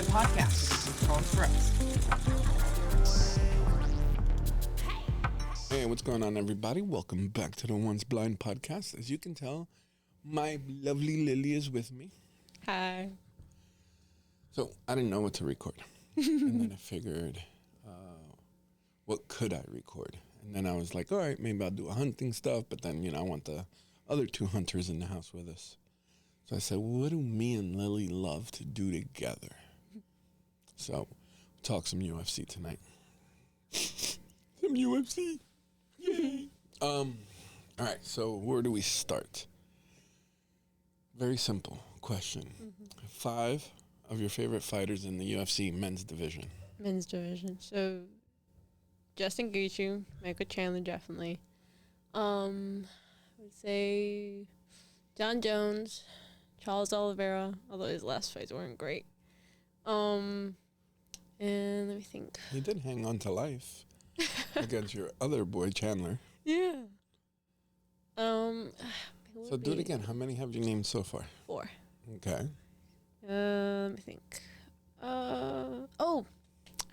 podcast with Charles Rose. Hey, what's going on, everybody? Welcome back to the Once Blind podcast. As you can tell, my lovely Lili is with me. Hi. So I didn't know what to record. And then I figured, what could I record? And then I was like, all right, maybe I'll do a hunting stuff. But then, I want the other two hunters in the house with us. So I said, what do me and Lili love to do together? So we'll talk some UFC tonight. Some UFC. Yay. All right, so where do we start? Very simple question. 5 of your favorite fighters in the UFC men's division. Men's division. So, Justin Gaethje, Michael Chandler, definitely. I would say John Jones, Charles Oliveira, although his last fights weren't great. And let me think. He did hang on to life against your other boy, Chandler. Yeah. So do it again. How many have you named so far? 4. Okay. Let me think. I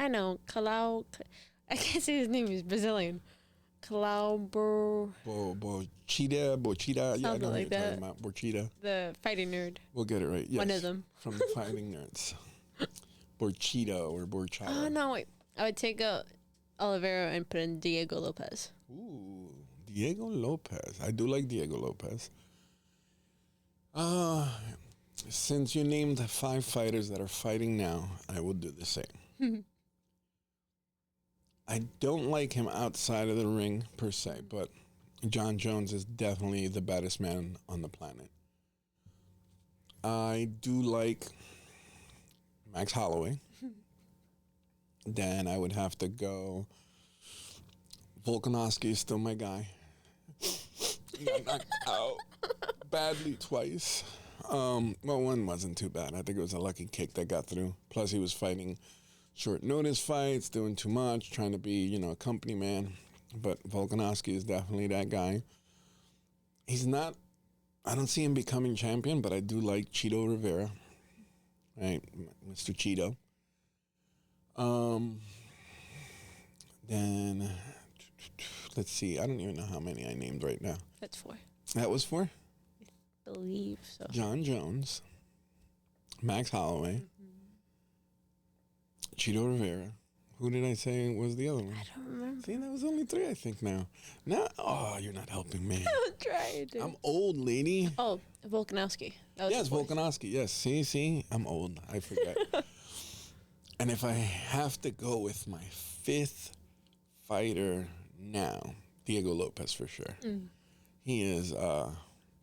know. I can't say his name. He's Brazilian. Bochita. Yeah, I know Something what like you're that. talking about. Bochita. The fighting nerd. We'll get it right. Yes. One of them. From the Fighting Nerds. Borchita or Borchata. Oh, no, wait. I would take out Oliveira and put in Diego Lopez. Ooh, Diego Lopez. I do like Diego Lopez. Since you named 5 fighters that are fighting now, I will do the same. I don't like him outside of the ring, per se, but John Jones is definitely the baddest man on the planet. I do like Max Holloway. Then I would have to go. Volkanovski is still my guy. Got knocked out badly twice. Well, one wasn't too bad. I think it was a lucky kick that got through. Plus, he was fighting short notice fights, doing too much, trying to be, a company man. But Volkanovski is definitely that guy. He's not. I don't see him becoming champion, but I do like Chito Rivera. Right, Mr. Cheeto. Then, let's see. I don't even know how many I named right now. That's 4. That was 4? I believe so. John Jones, Max Holloway, Chito Rivera. Who did I say was the other one? I don't remember. See, that was only 3, I think, now. You're not helping me. I'm trying to. I'm old, lady. Oh, Volkanovski. Yes, Volkanovski. Yes, see, I'm old. I forget. And if I have to go with my 5th fighter now, Diego Lopez for sure. He is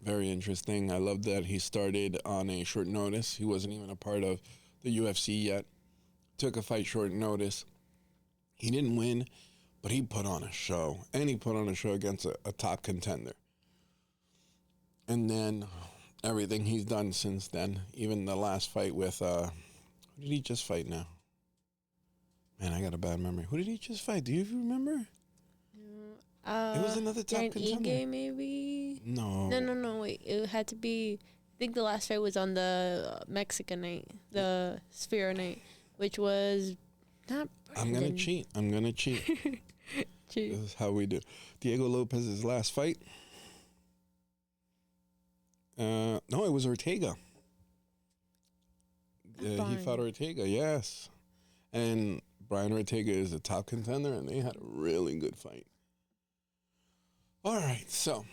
very interesting. I love that he started on a short notice. He wasn't even a part of the UFC yet. Took a fight short notice. He didn't win, but he put on a show. And he put on a show against a top contender. And then everything he's done since then, even the last fight with, who did he just fight now? Man, I got a bad memory. Who did he just fight? Do you even remember? It was another top contender. Ige, maybe? No. No, wait. It had to be, I think the last fight was on the Mexican night, the Sphere night, which was not Brandon. I'm going to cheat. This is how we do. Diego Lopez's last fight. No, it was Ortega. He fought Ortega, yes. And Brian Ortega is a top contender, and they had a really good fight. All right, so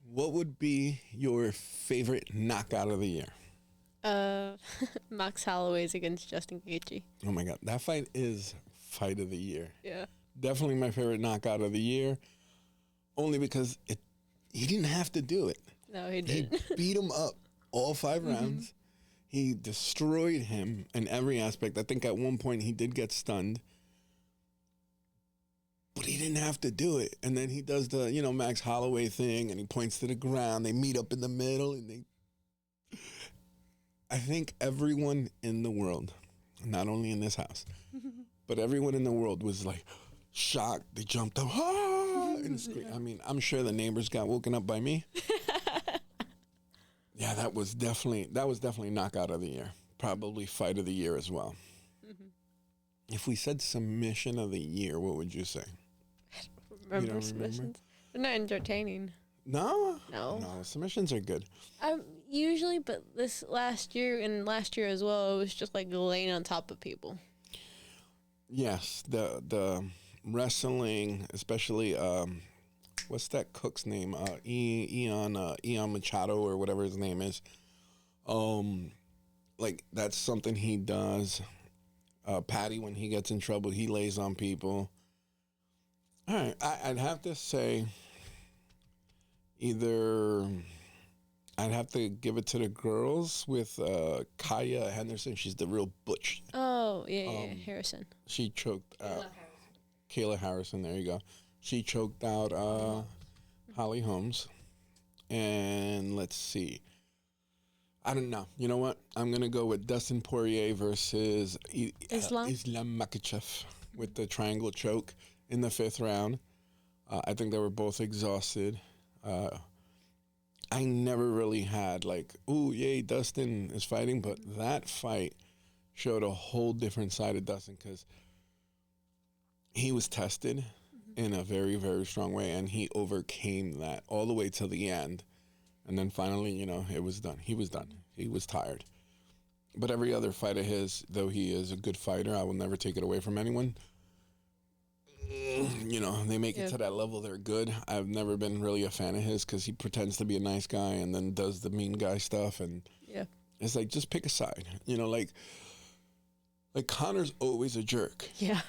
what would be your favorite knockout of the year? Max Holloway's against Justin Gaethje. Oh, my God. That fight is fight of the year. Yeah. Definitely my favorite knockout of the year, only because he didn't have to do it. No, he didn't. He beat him up all 5 rounds. He destroyed him in every aspect. I think at one point he did get stunned. But he didn't have to do it. And then he does the, Max Holloway thing, and he points to the ground. They meet up in the middle, and I think everyone in the world, not only in this house, but everyone in the world was like shocked. They jumped up, and screamed. I mean, I'm sure the neighbors got woken up by me. Yeah, that was definitely knockout of the year. probably fight of the year as well. Hmm. If we said submission of the year, what would you say? Remember don't submissions? remember? They're not entertaining. No? No. No, submissions are good. Usually, but this last year and last year as well, it was just like laying on top of people. Yes, the wrestling, especially what's that cook's name? Eon Machado or whatever his name is. Like that's something he does. Patty, when he gets in trouble, he lays on people. All right, I'd have to say either I'd have to give it to the girls with Kaya Henderson. She's the real butch. Oh, yeah, Harrison. She choked out Kayla Harrison. There you go. She choked out Holly Holmes. And let's see. I don't know. You know what? I'm going to go with Dustin Poirier versus Islam Makhachev with the triangle choke in the 5th round. I think they were both exhausted. I never really had like, ooh, yay, Dustin is fighting. But that fight showed a whole different side of Dustin because he was tested in a very, very strong way. And he overcame that all the way to the end. And then finally, it was done. He was done. He was tired. But every other fight of his, though he is a good fighter, I will never take it away from anyone. They make it to that level, they're good. I've never been really a fan of his because he pretends to be a nice guy and then does the mean guy stuff. And it's like, just pick a side. Like Connor's always a jerk. Yeah.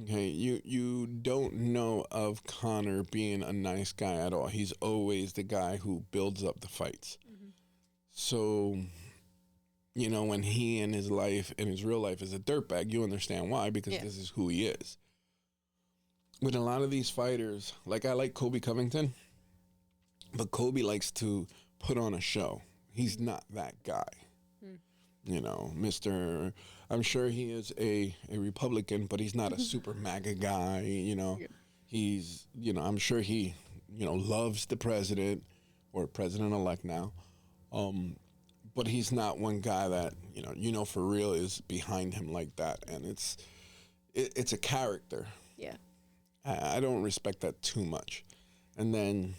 Okay, you don't know of Connor being a nice guy at all. He's always the guy who builds up the fights. Mm-hmm. So, when he in his real life is a dirtbag, you understand why, because this is who he is. With a lot of these fighters, like I like Kobe Covington, but Kobe likes to put on a show. He's not that guy. Mr. I'm sure he is a Republican, but he's not a super MAGA guy, He's, I'm sure he, loves the president or president-elect now. But he's not one guy that, for real is behind him like that. And it's a character. Yeah. I don't respect that too much. And then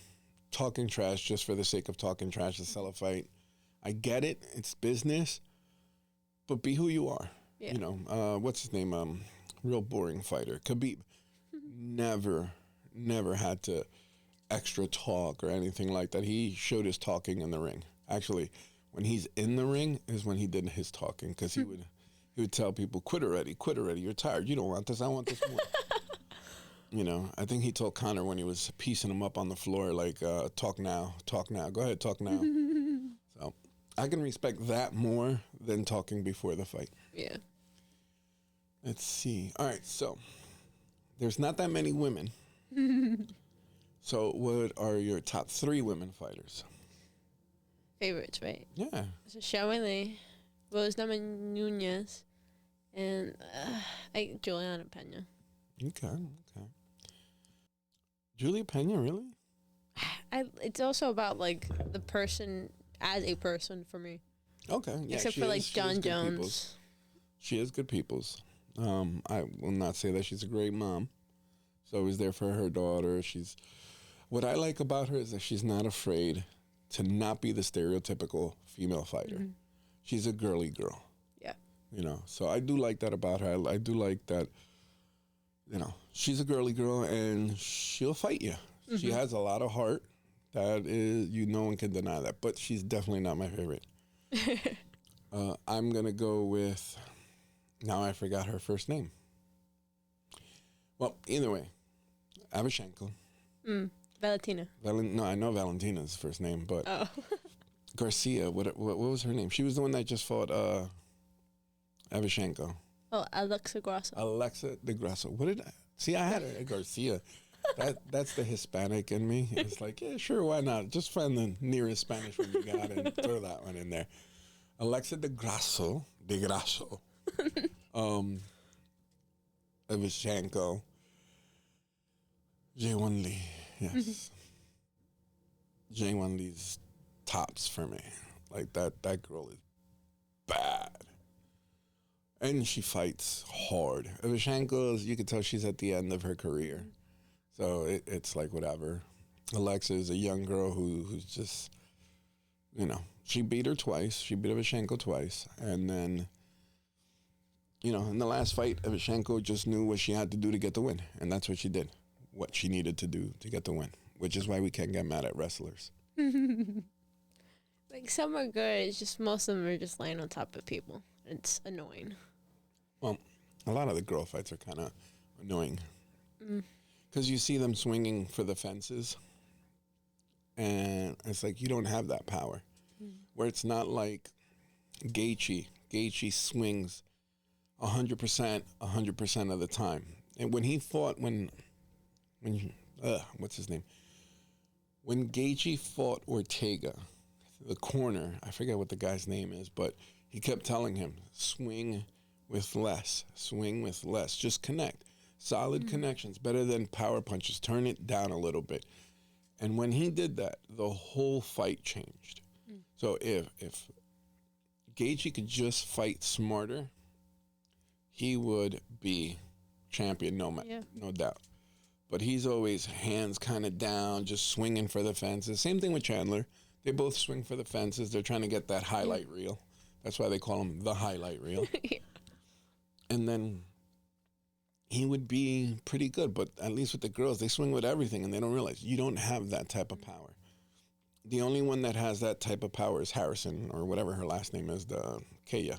talking trash just for the sake of talking trash to sell a fight. I get it. It's business. But be who you are. Yeah. What's his name? Real boring fighter. Khabib never had to extra talk or anything like that. He showed his talking in the ring. Actually, when he's in the ring is when he did his talking because he would tell people, quit already. You're tired. You don't want this. I want this more. I think he told Connor when he was piecing him up on the floor, like, talk now. Go ahead, talk now. So I can respect that more than talking before the fight. Yeah. Let's see. All right, so there's not that many women. So what are your top 3 women fighters? Favorites, right? Yeah. So Xiao Li, Rosnama Nunez, and Juliana Pena. Okay. Julia Pena, really? It's also about like the person as a person for me. Okay. Yeah, Except for like John Jones. She is good people's. I will not say that she's a great mom. She's always there for her daughter. What I like about her is that she's not afraid to not be the stereotypical female fighter. Mm-hmm. She's a girly girl. Yeah. So I do like that about her. I do like that, she's a girly girl and she'll fight you. Mm-hmm. She has a lot of heart. That is, no one can deny that. But she's definitely not my favorite. I'm going to go with, now I forgot her first name. Well, either way, Avashenko. Valentina. No, I know Valentina's first name, but Garcia, what was her name? She was the one that just fought Avashenko. Oh, Alexa Grasso. Alexa de Grasso. I had her at Garcia. That's the Hispanic in me. It's like, yeah, sure, why not? Just find the nearest Spanish one you got and throw that one in there. Alexa de Grasso. Avashenko. Jaewon Lee. Yes. Jaewon Lee's tops for me. Like that girl is bad. And she fights hard. Evashenko, you can tell she's at the end of her career. So it's like whatever. Alexa is a young girl who's just, she beat her twice. She beat Evashenko twice. And then, in the last fight, Evashenko just knew what she had to do to get the win. And that's what she did. What she needed to do to get the win. Which is why we can't get mad at wrestlers. Like, some are good. It's just most of them are just laying on top of people. It's annoying. Well, a lot of the girl fights are kind of annoying. Because you see them swinging for the fences. And it's like, you don't have that power. Where it's not like Gaethje. Gaethje swings 100% of the time. And when he fought, what's his name? When Gaethje fought Ortega, the corner, I forget what the guy's name is, but he kept telling him, swing with less, just connect. Solid connections, better than power punches. Turn it down a little bit. And when he did that, the whole fight changed. So if Gaethje could just fight smarter, he would be champion, no doubt. But he's always hands kind of down, just swinging for the fences. Same thing with Chandler. They both swing for the fences. They're trying to get that highlight reel. That's why they call him the highlight reel. Yeah. And then he would be pretty good. But at least with the girls, they swing with everything, and they don't realize you don't have that type of power. The only one that has that type of power is Harrison, or whatever her last name is, the Kayla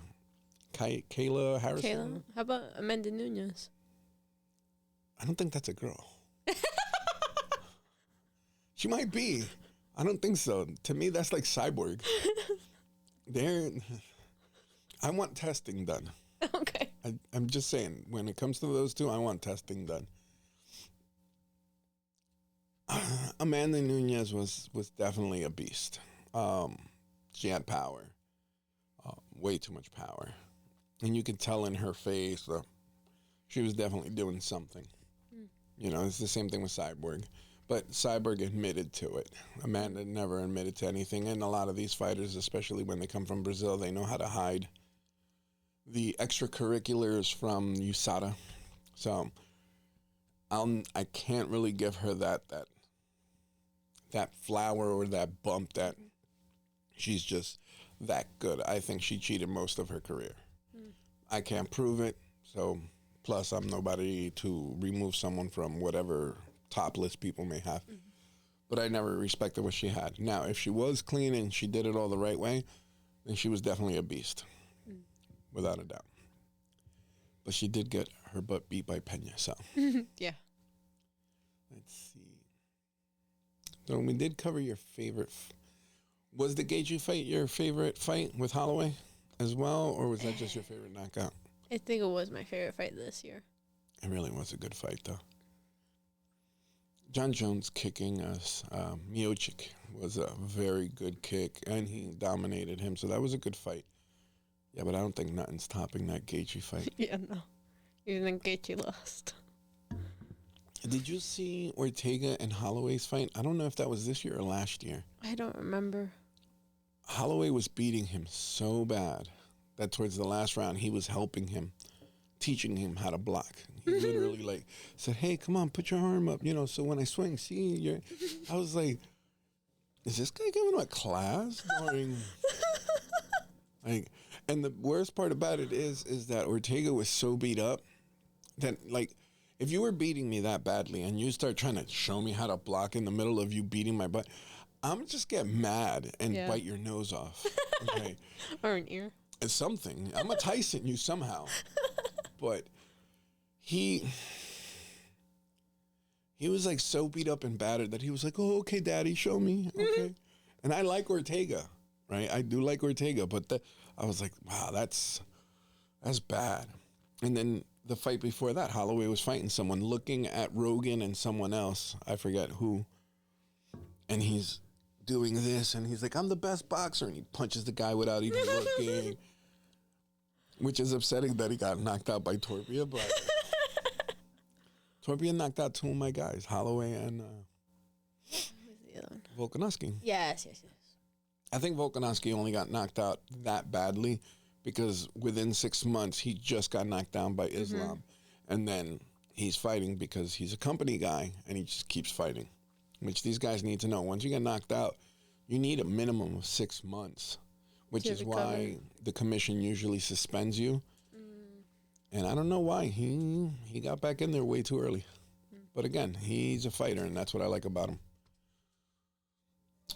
Harrison. Kayla? How about Amanda Nunes? I don't think that's a girl. She might be. I don't think so. To me, that's like Cyborg. I want testing done. Okay. I'm just saying, when it comes to those two, I want testing done. Amanda Nunes was definitely a beast. She had power. Way too much power. And you could tell in her face she was definitely doing something. It's the same thing with Cyborg. But Cyborg admitted to it. Amanda never admitted to anything. And a lot of these fighters, especially when they come from Brazil, they know how to hide the extracurriculars from USADA. So I can't really give her that flower or that bump that she's just that good. I think she cheated most of her career. I can't prove it. So plus I'm nobody to remove someone from whatever top list people may have. But I never respected what she had. Now, if she was clean and she did it all the right way, then she was definitely a beast. Without a doubt. But she did get her butt beat by Pena, so. Yeah. Let's see. So we did cover your favorite. Was the Gaethje fight your favorite fight with Holloway as well, or was that just your favorite knockout? I think it was my favorite fight this year. It really was a good fight, though. John Jones kicking us. Miocic was a very good kick, and he dominated him, so that was a good fight. Yeah, but I don't think nothing's topping that Gaethje fight. Yeah, no. Even Gaethje lost. Did you see Ortega and Holloway's fight? I don't know if that was this year or last year. I don't remember. Holloway was beating him so bad that towards the last round, he was helping him, teaching him how to block. He literally said, hey, come on, put your arm up, so when I swing, see, I was like, is this guy giving him a class during... And the worst part about it is that Ortega was so beat up that, if you were beating me that badly and you start trying to show me how to block in the middle of you beating my butt, I'm just get mad and bite your nose off. Okay? Or an ear. It's something. I'm a Tyson you somehow. But he was so beat up and battered that he was like, oh, okay, Daddy, show me. Okay. And I like Ortega, right? I do like Ortega, but I was like, wow, that's bad. And then the fight before that, Holloway was fighting someone, looking at Rogan and someone else. I forget who. And he's doing this, and he's like, I'm the best boxer. And he punches the guy without even looking. Which is upsetting that he got knocked out by Torbia, but Torbia knocked out two of my guys, Holloway and Volkanovski. Yes. I think Volkanovski only got knocked out that badly because within 6 months he just got knocked down by Islam, and then he's fighting because he's a company guy and he just keeps fighting, which these guys need to know. Once you get knocked out, you need a minimum of 6 months, which is why the commission usually suspends you. And I don't know why he got back in there way too early. But again, he's a fighter, and that's what I like about him.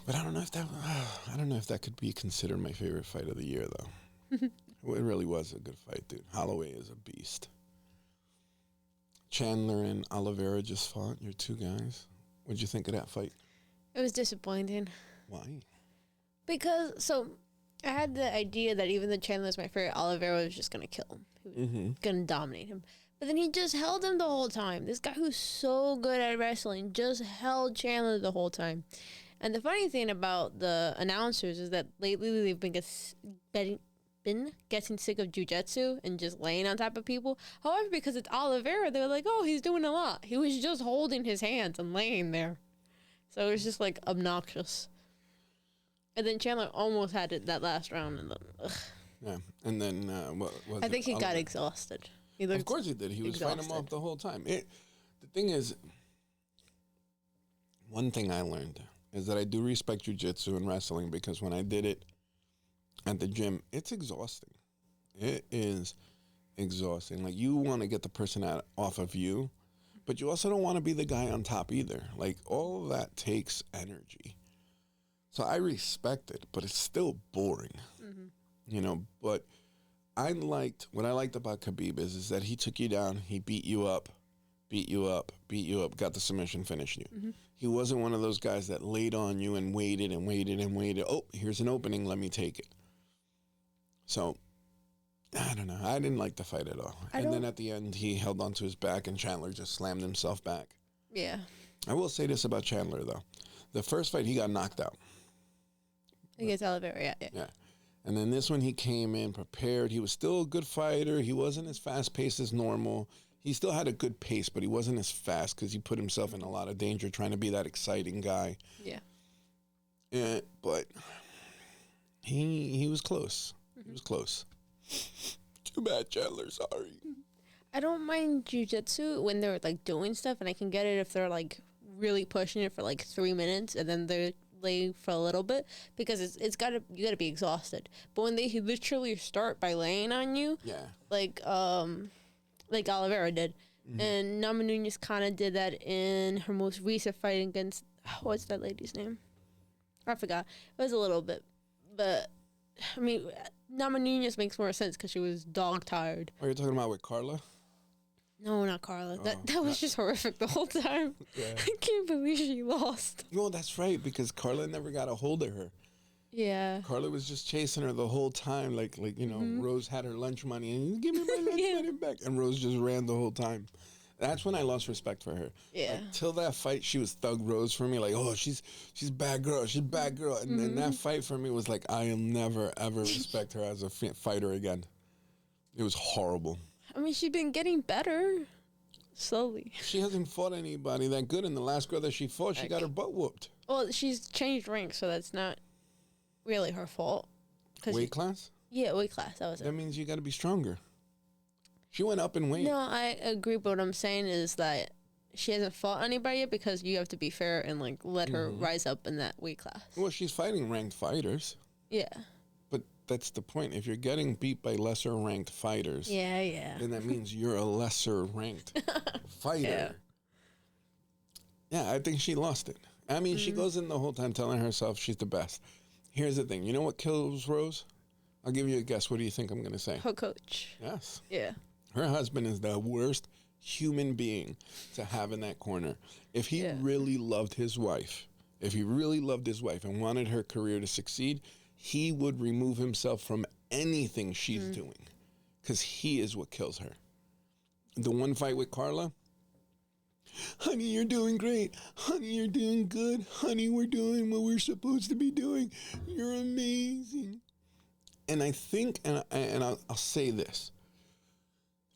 But I don't know if that could be considered my favorite fight of the year, though. It really was a good fight, dude. Holloway is a beast. Chandler and Oliveira just fought. Your two guys. What'd you think of that fight? It was disappointing. Why? Because, I had the idea that even though Chandler was my favorite, Oliveira was just going to kill him. He was going to dominate him. But then he just held him the whole time. This guy who's so good at wrestling just held Chandler the whole time. And the funny thing about the announcers is that lately they've been getting sick of jiu-jitsu and just laying on top of people. However, because it's Oliveira, they're like, oh, he's doing a lot. He was just holding his hands and laying there. So it was just, like, obnoxious. And then Chandler almost had it that last round. And then, yeah. And then, what was I think he got exhausted. Of course he did. He was fighting him off the whole time. The thing is, one thing I learned is that I do respect jiu-jitsu and wrestling, because when I did it at the gym, it's exhausting. It is exhausting. Like, you want to get the person off of you, but you also don't want to be the guy on top either. Like, all of that takes energy. So I respect it, but it's still boring, you know. But what I liked about Khabib is that he took you down, he beat you up, got the submission, finished you. He wasn't one of those guys that laid on you and waited and waited and waited. Oh, here's an opening, let me take it. So, I don't know. I didn't like the fight at all. And then at the end, he held onto his back and Chandler just slammed himself back. Yeah. I will say this about Chandler, though. The first fight, he got knocked out. Against Oliveira, yeah. And then this one, he came in prepared. He was still a good fighter. He wasn't as fast-paced as normal. He still had a good pace, but he wasn't as fast because he put himself in a lot of danger trying to be that exciting guy. Yeah. But he was close. He was close. Too bad, Chandler. Sorry. I don't mind jiu-jitsu when they're, like, doing stuff, and I can get it if they're, like, really pushing it for, like, 3 minutes, and then they're lay for a little bit, because you gotta be exhausted. But when they literally start by laying on you, like Oliveira did, and Nama Nunez kind of did that in her most recent fight against, what's that lady's name? I forgot. It was a little bit, but I mean, Nama Nunez makes more sense because she was dog tired. Are you talking about with Carla? No, not Carla. That was just horrific the whole time. Yeah. I can't believe she lost. No, that's right, because Carla never got a hold of her. Yeah. Carla was just chasing her the whole time, like you know, Rose had her lunch money, and give me my lunch money back, and Rose just ran the whole time. That's when I lost respect for her. Yeah. Like, till that fight, she was Thug Rose for me. Like, oh, she's bad girl, and then that fight for me was like, I'll never ever respect her as a fighter again. It was horrible. I mean, she's been getting better slowly. She hasn't fought anybody that good, and the last girl that she fought, she got her butt whooped. Well, she's changed ranks, so that's not really her fault. Weight class? Yeah, weight class. That was it. That means you got to be stronger. She went up in weight. No, I agree, but what I'm saying is that she hasn't fought anybody yet, because you have to be fair and, like, let her rise up in that weight class. Well, she's fighting ranked fighters. Yeah. But that's the point. If you're getting beat by lesser ranked fighters, then that means you're a lesser ranked fighter. Yeah, I think she lost it. I mean, she goes in the whole time telling herself she's the best. Here's the thing. You know what kills Rose? I'll give you a guess. What do you think I'm going to say? Her coach. Yes. Yeah. Her husband is the worst human being to have in that corner. If he really loved his wife, and wanted her career to succeed, he would remove himself from anything she's doing, because he is what kills her. The one fight with Carla, honey, you're doing great. Honey, you're doing good. Honey, we're doing what we're supposed to be doing. You're amazing. And I think, and I'll say this,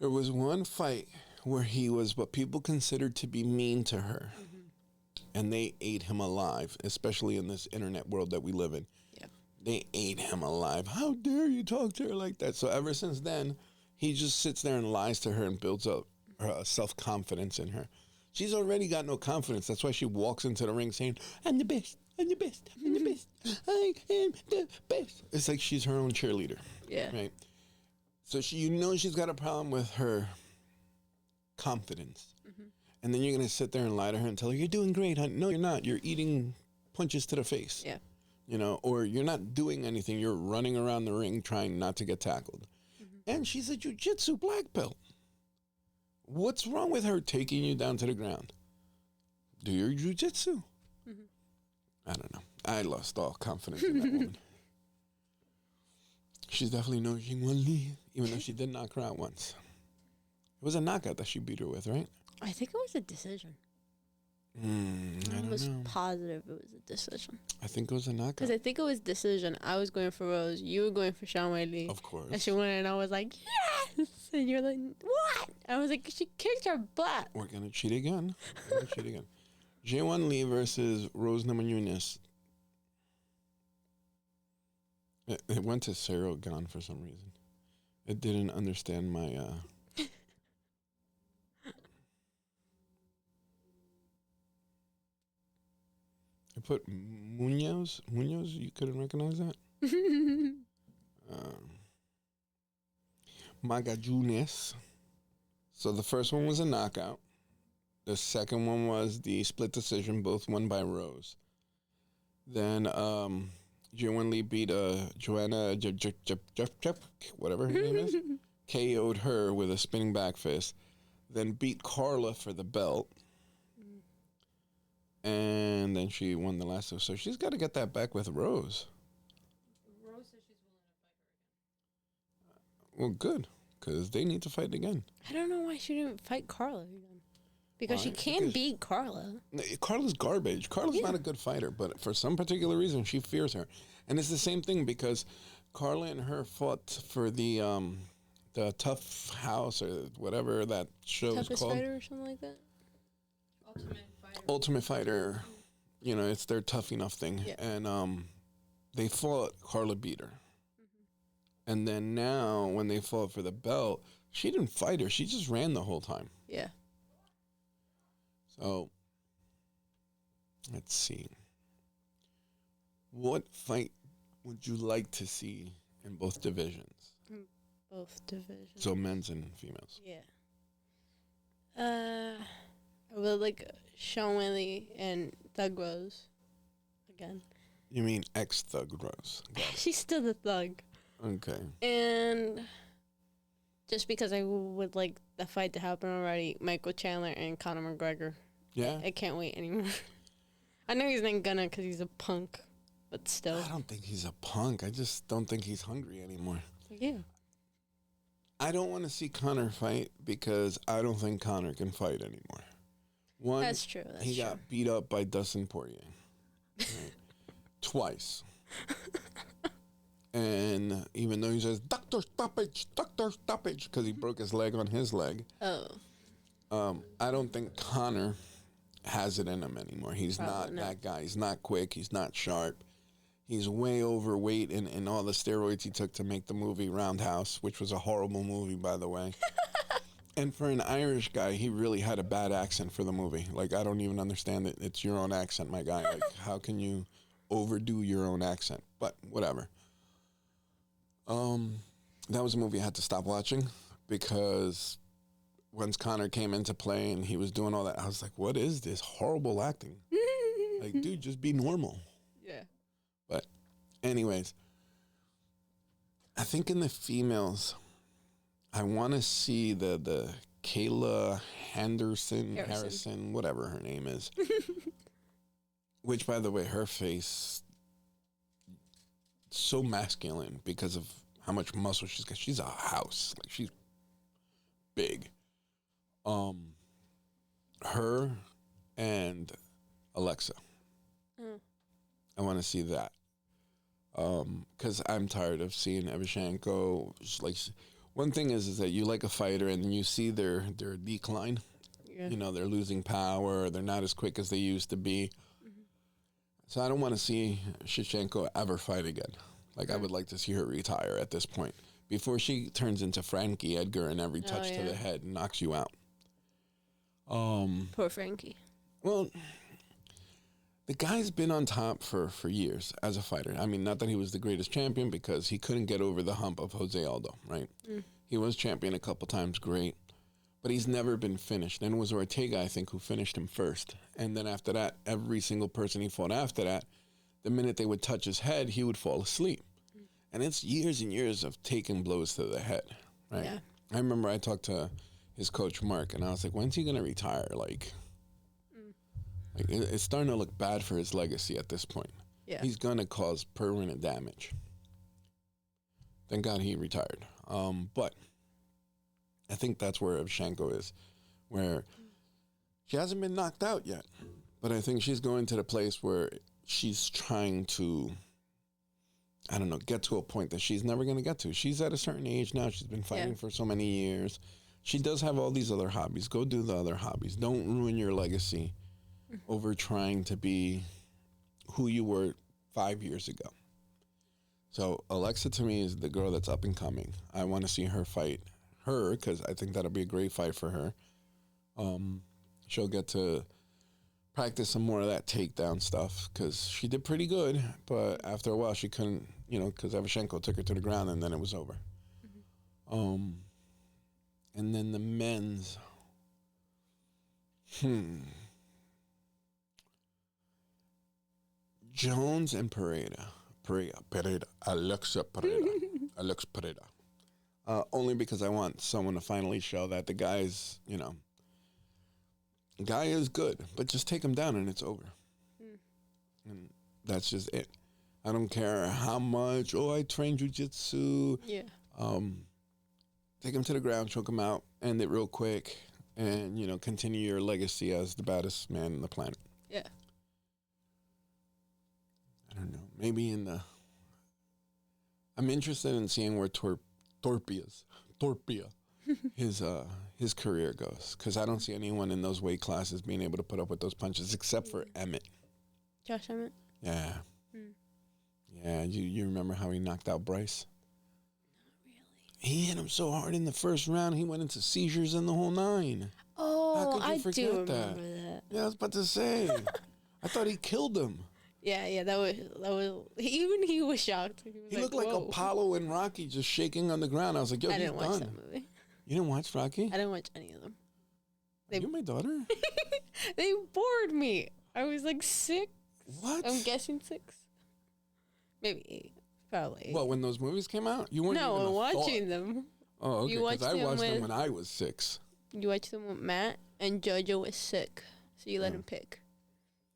there was one fight where he was what people considered to be mean to her, and they ate him alive, especially in this internet world that we live in. They ate him alive. How dare you talk to her like that? So ever since then, he just sits there and lies to her and builds up her self-confidence in her. She's already got no confidence. That's why she walks into the ring saying, I'm the best, I'm the best, I'm the best, I am the best. It's like she's her own cheerleader. Yeah. Right? So she's got a problem with her confidence. And then you're going to sit there and lie to her and tell her, you're doing great, honey. No, you're not. You're eating punches to the face. Yeah. Or you're not doing anything. You're running around the ring trying not to get tackled. And she's a jiu-jitsu black belt. What's wrong with her taking you down to the ground? Do your jiu-jitsu. I don't know. I lost all confidence in that woman. She's definitely no Lili, even though she did knock her out once. It was a knockout that she beat her with, right? I think it was a decision. I was don't know. positive it was a decision. I think it was a knockout. Because I think it was decision. I was going for Rose. You were going for Sean Lee. Of course. And she went and I was like, yes! And you're like, what? I was like, she kicked her butt. We're going to cheat again. J1 Lee versus Rose Namajunas. It went to Sarah Gone for some reason. It didn't understand my... I put Munoz. Munoz, you couldn't recognize that? Magajunas. So the first one was a knockout. The second one was the split decision, both won by Rose. Then J1 Lee beat Joanna whatever her name is. KO'd her with a spinning back fist. Then beat Carla for the belt. And then she won the last one. So she's got to get that back with Rose. Rose says she's willing to fight her again. Well, good. Because they need to fight again. I don't know why she didn't fight Carla again. Because she can beat Carla. Carla's garbage. Carla's not a good fighter. But for some particular reason, she fears her. And it's the same thing because Carla and her fought for the Tough House or whatever that show is Toughest called. Fighter or something like that? Ultimate Fighter, it's their Tough Enough thing. Yeah. And they fought, Carla beat her. And then now, when they fought for the belt, she didn't fight her. She just ran the whole time. Yeah. So, let's see. What fight would you like to see in both divisions? Both divisions. So, men's and females. Yeah. I would like Sean Lee and Thug Rose again. You mean ex-Thug Rose? Got it. She's still the thug. Okay. And just because I would like the fight to happen already, Michael Chandler and Conor McGregor. Yeah? I can't wait anymore. I know he's not gonna because he's a punk, but still. I don't think he's a punk. I just don't think he's hungry anymore. Yeah. I don't want to see Conor fight because I don't think Conor can fight anymore. One, That's true. he got beat up by Dustin Poirier. Right? Twice. And even though he says, Doctor Stoppage, because he broke his leg on his leg. Oh. I don't think Conor has it in him anymore. He's not that guy. He's not quick. He's not sharp. He's way overweight in all the steroids he took to make the movie Roundhouse, which was a horrible movie, by the way. And for an Irish guy, he really had a bad accent for the movie. Like, I don't even understand it. It's your own accent, my guy. Like, how can you overdo your own accent? But whatever. That was a movie I had to stop watching because once Conor came into play and he was doing all that, I was like, what is this horrible acting? Like, dude, just be normal. Yeah. But anyways, I think in the females, I want to see the Kayla Harrison, whatever her name is. Which, by the way, her face, so masculine because of how much muscle she's got. She's a house. Like, she's big. Her and Alexa. I want to see that. Because I'm tired of seeing Evashenko. Like, one thing is that you like a fighter and you see their decline. Yeah. They're losing power. They're not as quick as they used to be. So I don't want to see Shevchenko ever fight again. Like, I would like to see her retire at this point before she turns into Frankie Edgar and every touch to the head knocks you out. Poor Frankie. Well, the guy's been on top for years as a fighter. I mean, not that he was the greatest champion because he couldn't get over the hump of Jose Aldo, right? He was champion a couple times, great. But he's never been finished. And it was Ortega, I think, who finished him first. And then after that, every single person he fought after that, the minute they would touch his head, he would fall asleep. And it's years and years of taking blows to the head, right? Yeah. I remember I talked to his coach, Mark, and I was like, when's he going to retire? Like it's starting to look bad for his legacy at this point. Yeah. He's going to cause permanent damage. Thank God he retired. But I think that's where Evchenko is, where she hasn't been knocked out yet. But I think she's going to the place where she's trying to, I don't know, get to a point that she's never going to get to. She's at a certain age now. She's been fighting for so many years. She does have all these other hobbies. Go do the other hobbies. Don't ruin your legacy over trying to be who you were 5 years ago. So Alexa, to me, is the girl that's up and coming. I want to see her fight her because I think that'll be a great fight for her. She'll get to practice some more of that takedown stuff because she did pretty good, but after a while she couldn't, because Evchenko took her to the ground and then it was over. And then the men's, Jones and Pereira, Alexa Pereira. Only because I want someone to finally show that the guy's, guy is good, but just take him down and it's over. And that's just it. I don't care how much, I train jiu-jitsu. Yeah. Take him to the ground, choke him out, end it real quick, and, continue your legacy as the baddest man on the planet. Yeah. I don't know. Maybe I'm interested in seeing where Torpia, his career goes, because I don't see anyone in those weight classes being able to put up with those punches except for Emmett. Josh Emmett? Yeah. Yeah, you remember how he knocked out Bryce? Not really. He hit him so hard in the first round, he went into seizures and the whole nine. Oh, I do remember that. Yeah, I was about to say. I thought he killed him. Yeah, that was. Even he was shocked. He looked like Apollo and Rocky just shaking on the ground. I was like, yo, I he's didn't watch done. that movie. You didn't watch Rocky? I didn't watch any of them. You're my daughter? They bored me. I was like 6. What? I'm guessing 6. Maybe 8. Probably 8. What, when those movies came out? You weren't even No, a watching thought. them. Oh, okay, You because watched I them watched them with- when I was 6. You watched them with Matt, and JoJo was sick. So you let him pick.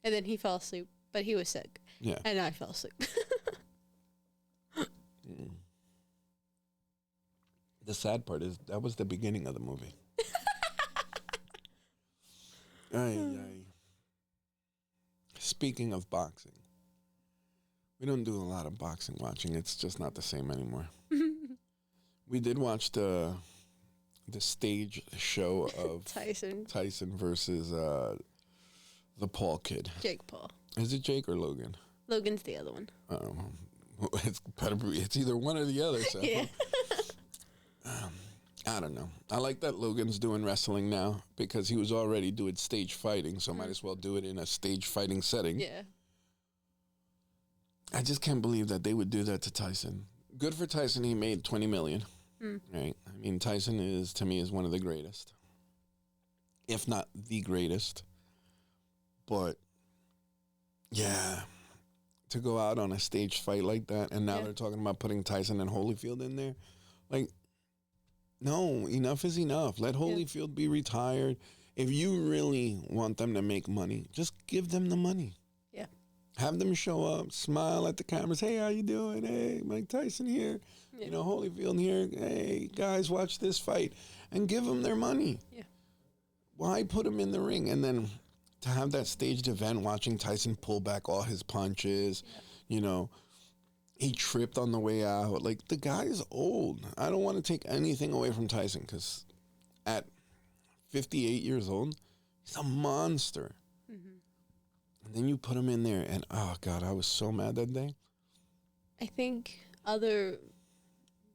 And then he fell asleep, but he was sick. Yeah. And I fell asleep. The sad part is that was the beginning of the movie. Speaking of boxing, we don't do a lot of boxing watching. It's just not the same anymore. We did watch the stage show of Tyson versus the Paul kid. Jake Paul. Is it Jake or Logan? Logan's the other one. It's either one or the other. So. Yeah. I don't know. I like that Logan's doing wrestling now because he was already doing stage fighting, so might as well do it in a stage fighting setting. Yeah. I just can't believe that they would do that to Tyson. Good for Tyson. He made $20 million. Right? I mean, Tyson is, to me, is one of the greatest, if not the greatest. But yeah, to go out on a stage fight like that, and now they're talking about putting Tyson and Holyfield in there, like. No, enough is enough. Let Holyfield be retired. If you really want them to make money, just give them the money. Yeah. Have them show up, smile at the cameras. Hey, how you doing? Hey, Mike Tyson here. Yeah. Holyfield here. Hey, guys, watch this fight. And give them their money. Yeah. Why put them in the ring? And then to have that staged event, watching Tyson pull back all his punches, he tripped on the way out. Like, the guy is old. I don't want to take anything away from Tyson because at 58 years old, he's a monster. And then you put him in there, and, oh, God, I was so mad that day. I think other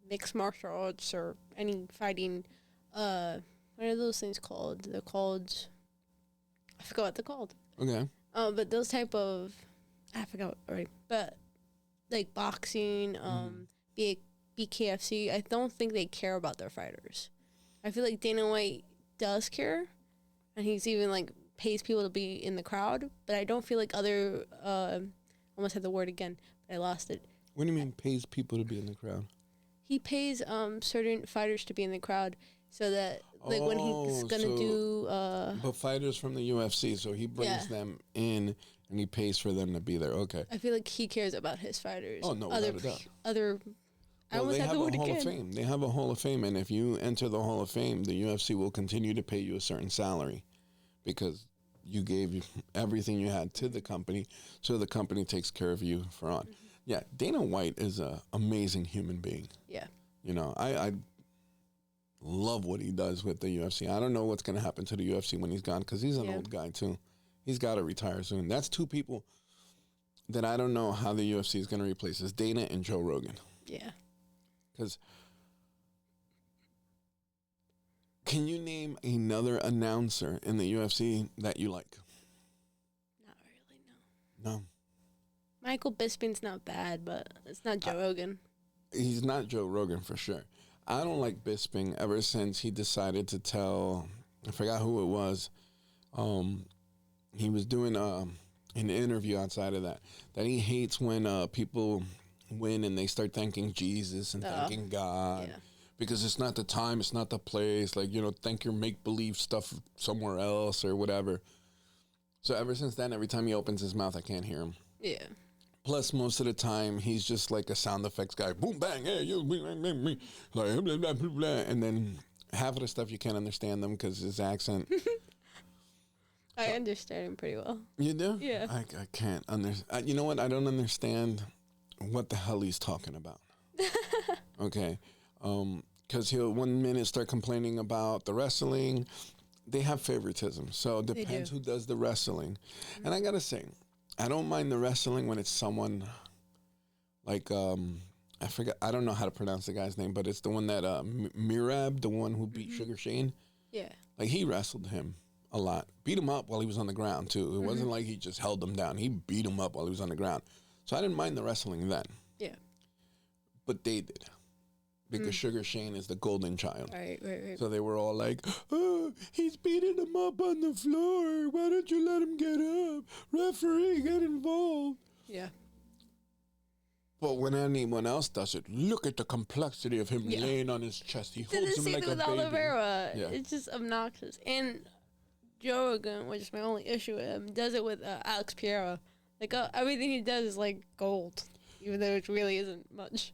mixed martial arts or any fighting, what are those things called? They're called, I forgot what they're called. Okay. But those type of, I forgot already. But like boxing, BKFC, I don't think they care about their fighters. I feel like Dana White does care, and he's even like pays people to be in the crowd. But I don't feel like other, almost had the word again, but I lost it. What do you mean pays people to be in the crowd? He pays certain fighters to be in the crowd so that like when he's gonna do But fighters from the UFC, so he brings them in and he pays for them to be there. Okay. I feel like he cares about his fighters. Oh, no, without a doubt. I Well, almost they had have the a word Hall again. of Fame. They have a Hall of Fame, and if you enter the Hall of Fame, the UFC will continue to pay you a certain salary because you gave everything you had to the company, so the company takes care of you for on. Yeah, Dana White is an amazing human being. Yeah. You know, I love what he does with the UFC. I don't know what's going to happen to the UFC when he's gone because he's an old guy, too. He's got to retire soon. That's two people that I don't know how the UFC is going to replace. Is Dana and Joe Rogan. Yeah. Because can you name another announcer in the UFC that you like? Not really, no. No. Michael Bisping's not bad, but it's not Joe Rogan. He's not Joe Rogan for sure. I don't like Bisping ever since he decided to tell, I forgot who it was. He was doing an interview outside of that he hates when people win and they start thanking Jesus and thanking God. Yeah. Because it's not the time, it's not the place. Like, thank your make-believe stuff somewhere else or whatever. So ever since then, every time he opens his mouth, I can't hear him. Yeah. Plus, most of the time, he's just like a sound effects guy. Boom, bang, hey, you, me, like, blah, blah, blah, blah. And then half of the stuff you can't understand them because his accent. I understand him pretty well. You do? Yeah. I can't understand. You know what? I don't understand what the hell he's talking about. Okay. Because he'll 1 minute start complaining about the wrestling. They have favoritism. So it depends who does the wrestling. And I got to say, I don't mind the wrestling when it's someone like, I forgot, I don't know how to pronounce the guy's name, but it's the one that, Mirab, the one who beat Sugar Shane. Yeah. Like, he wrestled him a lot. Beat him up while he was on the ground, too. It wasn't like he just held him down. He beat him up while he was on the ground. So I didn't mind the wrestling then. Yeah. But they did. Because Sugar Shane is the golden child. Right. So they were all like, oh, he's beating him up on the floor. Why don't you let him get up? Referee, get involved. Yeah. But when anyone else does it, look at the complexity of him laying on his chest. He holds him like a baby. Oliveira. Yeah. It's just obnoxious. And Joe Rogan, which is my only issue with him, does it with Alex Pereira. Like, everything he does is like gold, even though it really isn't much.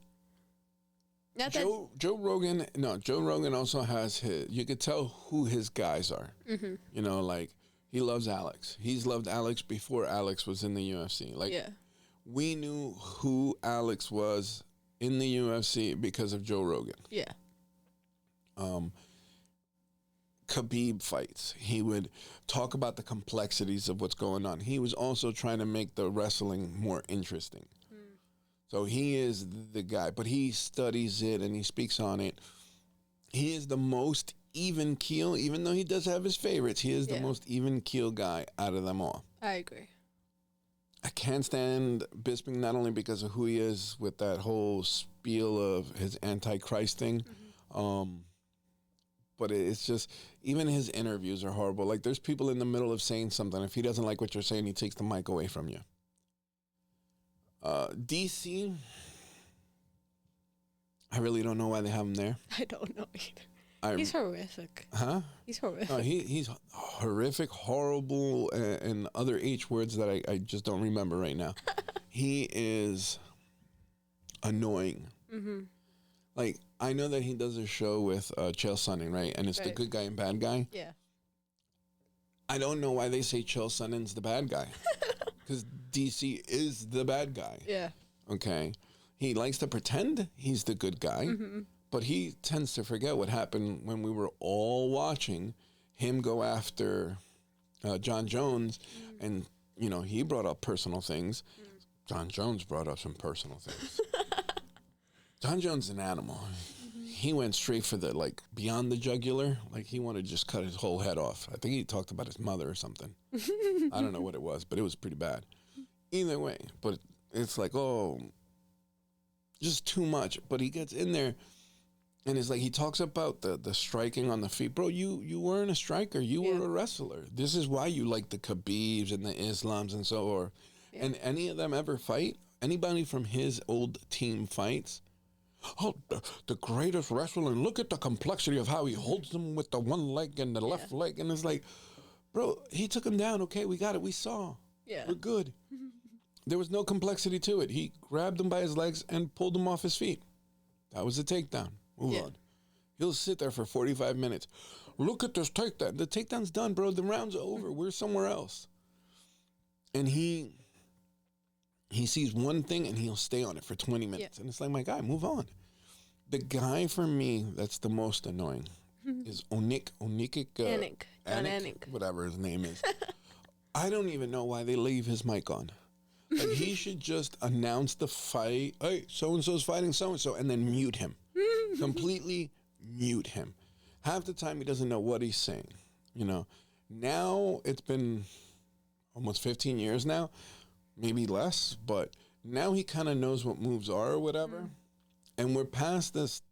Not Joe Rogan also has his, you could tell who his guys are. Mm-hmm. You know, like, he loves Alex. He's loved Alex before Alex was in the UFC. Like, we knew who Alex was in the UFC because of Joe Rogan. Yeah. Khabib fights. He would talk about the complexities of what's going on. He was also trying to make the wrestling more interesting. So he is the guy, but he studies it and he speaks on it. He is the most even keel, even though he does have his favorites. He is the most even keel guy out of them all. I agree. I can't stand Bisping not only because of who he is with that whole spiel of his antichrist thing, but it's just, even his interviews are horrible. Like, there's people in the middle of saying something. If he doesn't like what you're saying, he takes the mic away from you. DC, I really don't know why they have him there. I don't know either. He's horrific. Huh? He's horrific. He's horrific, horrible, and other H words that I just don't remember right now. He is annoying. Mm-hmm. Like, I know that he does a show with Chael Sonnen, right? And it's the good guy and bad guy. Yeah. I don't know why they say Chael Sonnen's the bad guy. Because DC is the bad guy. Yeah. Okay. He likes to pretend he's the good guy, but he tends to forget what happened when we were all watching him go after John Jones. And, you know, he brought up personal things. John Jones brought up some personal things. John Jones is an animal. He went straight for the, like, beyond the jugular. Like, he wanted to just cut his whole head off. I think he talked about his mother or something. I don't know what it was, but it was pretty bad. Either way, but it's like, oh, just too much. But he gets in there, and it's like he talks about the striking on the feet. Bro, you weren't a striker. You were a wrestler. This is why you like the Khabibs and the Islams and so on. Yeah. And any of them ever fight? Anybody from his old team fights? Oh, the greatest wrestler, and look at the complexity of how he holds them with the one leg and the left leg. And it's like, bro, he took him down. Okay, we got it. We saw. Yeah. We're good. There was no complexity to it. He grabbed him by his legs and pulled him off his feet. That was a takedown. Move on. He'll sit there for 45 minutes. Look at this takedown. The takedown's done, bro. The round's over. We're somewhere else. And he sees one thing and he'll stay on it for 20 minutes. And it's like, my guy, move on. The guy for me that's the most annoying is Anik, whatever his name is. I don't even know why they leave his mic on. Like, he should just announce the fight. Hey, so-and-so's fighting so-and-so, and then mute him. Completely mute him. Half the time he doesn't know what he's saying. You know, now it's been almost 15 years now. Maybe less, but now he kind of knows what moves are or whatever. And we're past this.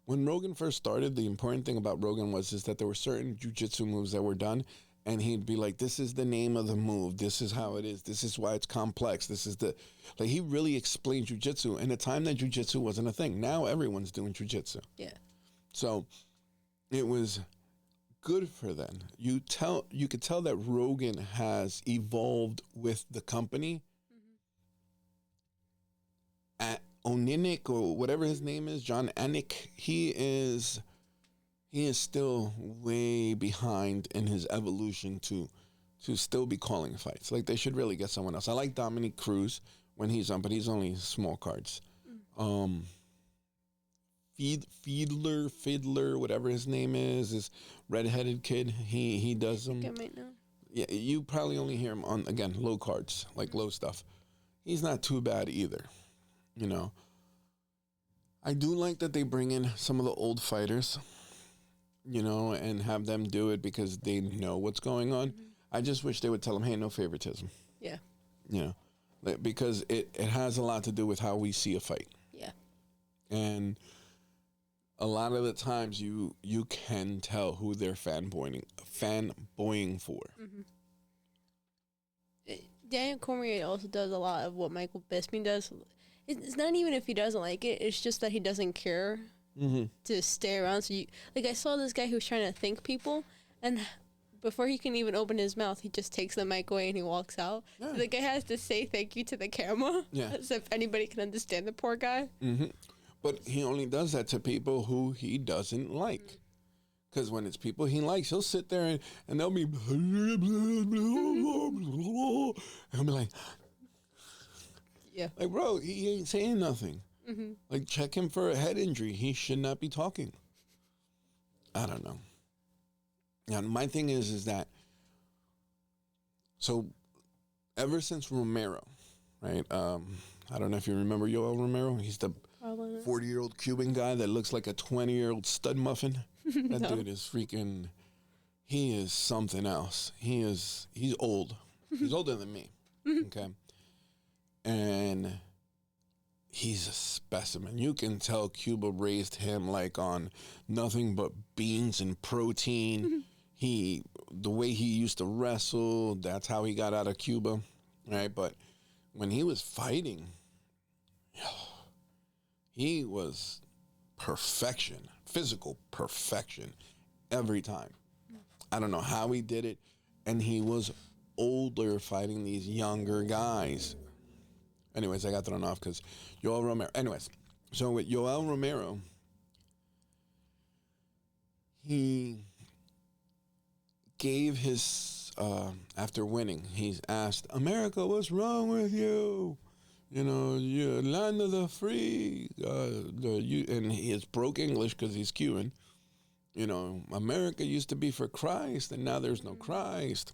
When Rogan first started, the important thing about Rogan was that there were certain jiu-jitsu moves that were done, and he'd be like, this is the name of the move. This is how it is. This is why it's complex. This is the, like, he really explained jiu-jitsu in a time that jiu-jitsu wasn't a thing. Now everyone's doing jiu-jitsu. Yeah. So it was good for them. You could tell that Rogan has evolved with the company. At Oninik, or whatever his name is, John Anik, he is still way behind in his evolution to still be calling fights. Like, they should really get someone else. I like Dominic Cruz when he's on, but he's only small cards. Fiedler, whatever his name is this redheaded kid. He does them. I might know. Yeah, you probably only hear him on, again, low cards, like low stuff. He's not too bad either, you know. I do like that they bring in some of the old fighters, you know, and have them do it because they know what's going on. I just wish they would tell them, hey, no favoritism. Yeah. You know, because it has a lot to do with how we see a fight. Yeah. And a lot of the times you can tell who they're fanboying for. Daniel Cormier also does a lot of what Michael Bisping does. It's not even if he doesn't like it. It's just that he doesn't care to stay around. So I saw this guy who was trying to thank people, and before he can even open his mouth, he just takes the mic away and he walks out. Yeah. So the guy has to say thank you to the camera, as if anybody can understand the poor guy. But he only does that to people who he doesn't like. Because when it's people he likes, he'll sit there and they'll be and he'll be like, yeah, like, bro, he ain't saying nothing. Like, check him for a head injury. He should not be talking. I don't know. Now, my thing is that, so ever since Romero, right? I don't know if you remember Yoel Romero. He's the 40-year-old Cuban guy that looks like a 20-year-old stud muffin. That dude is freaking, he is something else. He's old. He's older than me. Okay. And he's a specimen. You can tell Cuba raised him like on nothing but beans and protein. The way he used to wrestle, that's how he got out of Cuba. Right. But when he was fighting, he was perfection, physical perfection every time. I don't know how he did it. And he was older fighting these younger guys. Anyways, I got thrown off because Yoel Romero. Anyways, so with Yoel Romero, he gave his, after winning, he's asked, America, what's wrong with you? You know, you're land of the free. And he has broke English because he's Cuban. You know, America used to be for Christ, and now there's no Christ.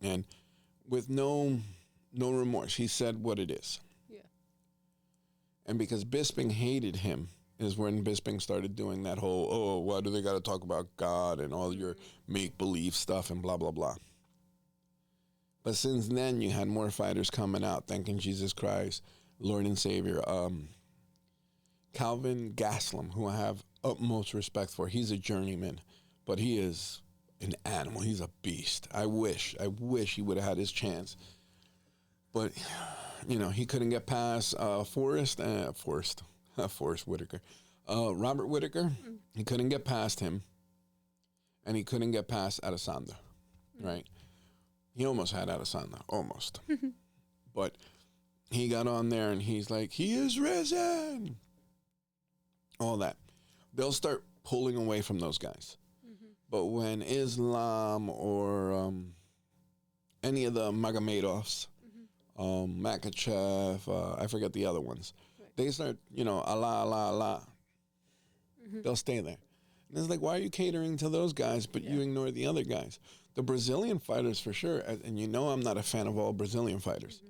And with no remorse, he said what it is. Yeah. And because Bisping hated him is when Bisping started doing that whole, oh, why do they got to talk about God and all your make-believe stuff and blah, blah, blah. But since then, you had more fighters coming out thanking Jesus Christ, Lord and Savior. Calvin Gaslam, who I have utmost respect for, he's a journeyman, but he is an animal. He's a beast. I wish he would have had his chance. But, he couldn't get past Forrest Whitaker. Robert Whitaker, he couldn't get past him. And he couldn't get past Adesanya, right? He almost had Adesanya, almost. But he got on there and he's like, he is risen. All that. They'll start pulling away from those guys. But when Islam or any of the Magomedovs, Makachev, I forget the other ones, they start, Allah, Allah, Allah. They'll stay there. And it's like, why are you catering to those guys, but you ignore the other guys? The Brazilian fighters, for sure, and I'm not a fan of all Brazilian fighters.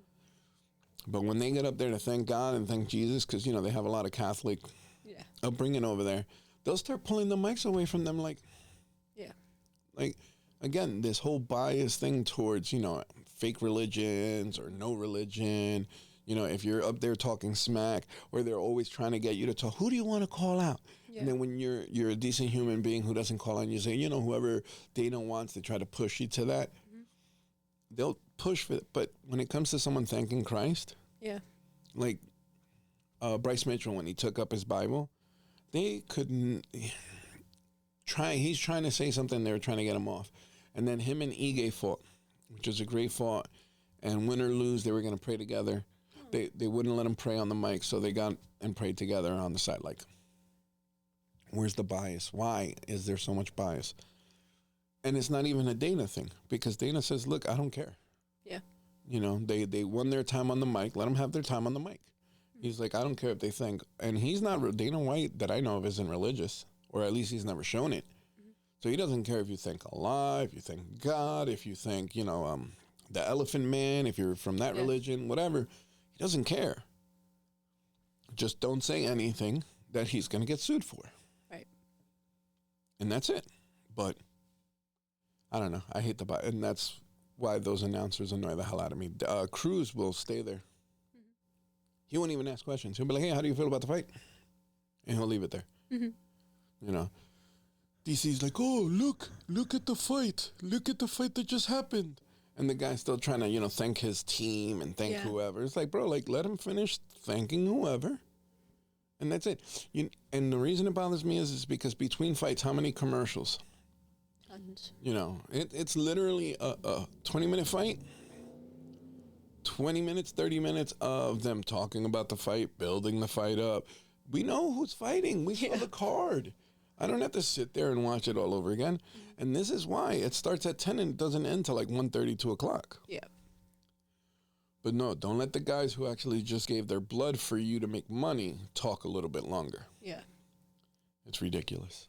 But when they get up there to thank God and thank Jesus, because, they have a lot of Catholic upbringing over there, they'll start pulling the mics away from them like, again, this whole bias thing towards, fake religions or no religion. If you're up there talking smack, or they're always trying to get you to talk, who do you want to call out? Yeah. And then when you're a decent human being who doesn't call out, you say, whoever Dana wants, to try to push you to that. They'll push for it. But when it comes to someone thanking Christ, like Bryce Mitchell, when he took up his Bible, they couldn't try. He's trying to say something. They were trying to get him off. And then him and Ige fought, which was a great fight. And win or lose, they were going to pray together. They wouldn't let him pray on the mic, so they got and prayed together on the side. Like, where's the bias? Why is there so much bias? And it's not even a Dana thing, because Dana says, look, I don't care. Yeah. They won their time on the mic. Let them have their time on the mic. He's like, I don't care if they think. And he's not, Dana White, that I know of, isn't religious, or at least he's never shown it. So he doesn't care if you think Allah, if you think God, if you think, the Elephant Man, if you're from that religion, whatever. He doesn't care. Just don't say anything that he's going to get sued for. Right. And that's it. But I don't know. I hate the bias. And that's why those announcers annoy the hell out of me. Cruz will stay there. He won't even ask questions. He'll be like, hey, how do you feel about the fight? And he'll leave it there. DC's like, oh, look at the fight. Look at the fight that just happened. And the guy's still trying to, thank his team and thank whoever. It's like, bro, let him finish thanking whoever. And that's it. And the reason it bothers me is because between fights, how many commercials? Tons. It's literally a 20-minute fight. 20 minutes, 30 minutes of them talking about the fight, building the fight up. We know who's fighting. We saw the card. I don't have to sit there and watch it all over again. And this is why. It starts at 10 and it doesn't end till like 1:30, 2 o'clock. Yeah. But no, don't let the guys who actually just gave their blood for you to make money talk a little bit longer. Yeah. It's ridiculous.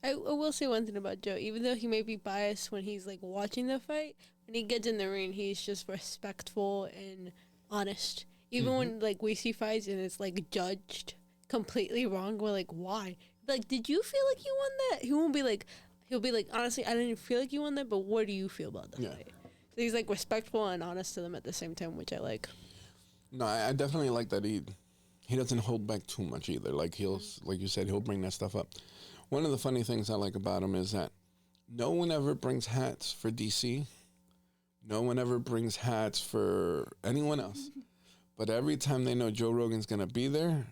I will say one thing about Joe. Even though he may be biased when he's like watching the fight, when he gets in the ring, he's just respectful and honest. Even when like we see fights and it's like judged completely wrong, we're like, why? Like, did you feel like you won that? He'll be like, honestly, I didn't feel like you won that, but what do you feel about the fight? So he's like respectful and honest to them at the same time, which I like. No, I definitely like that he doesn't hold back too much either. Like like you said, he'll bring that stuff up. One of the funny things I like about him is that no one ever brings hats for DC. No one ever brings hats for anyone else. But every time they know Joe Rogan's going to be there,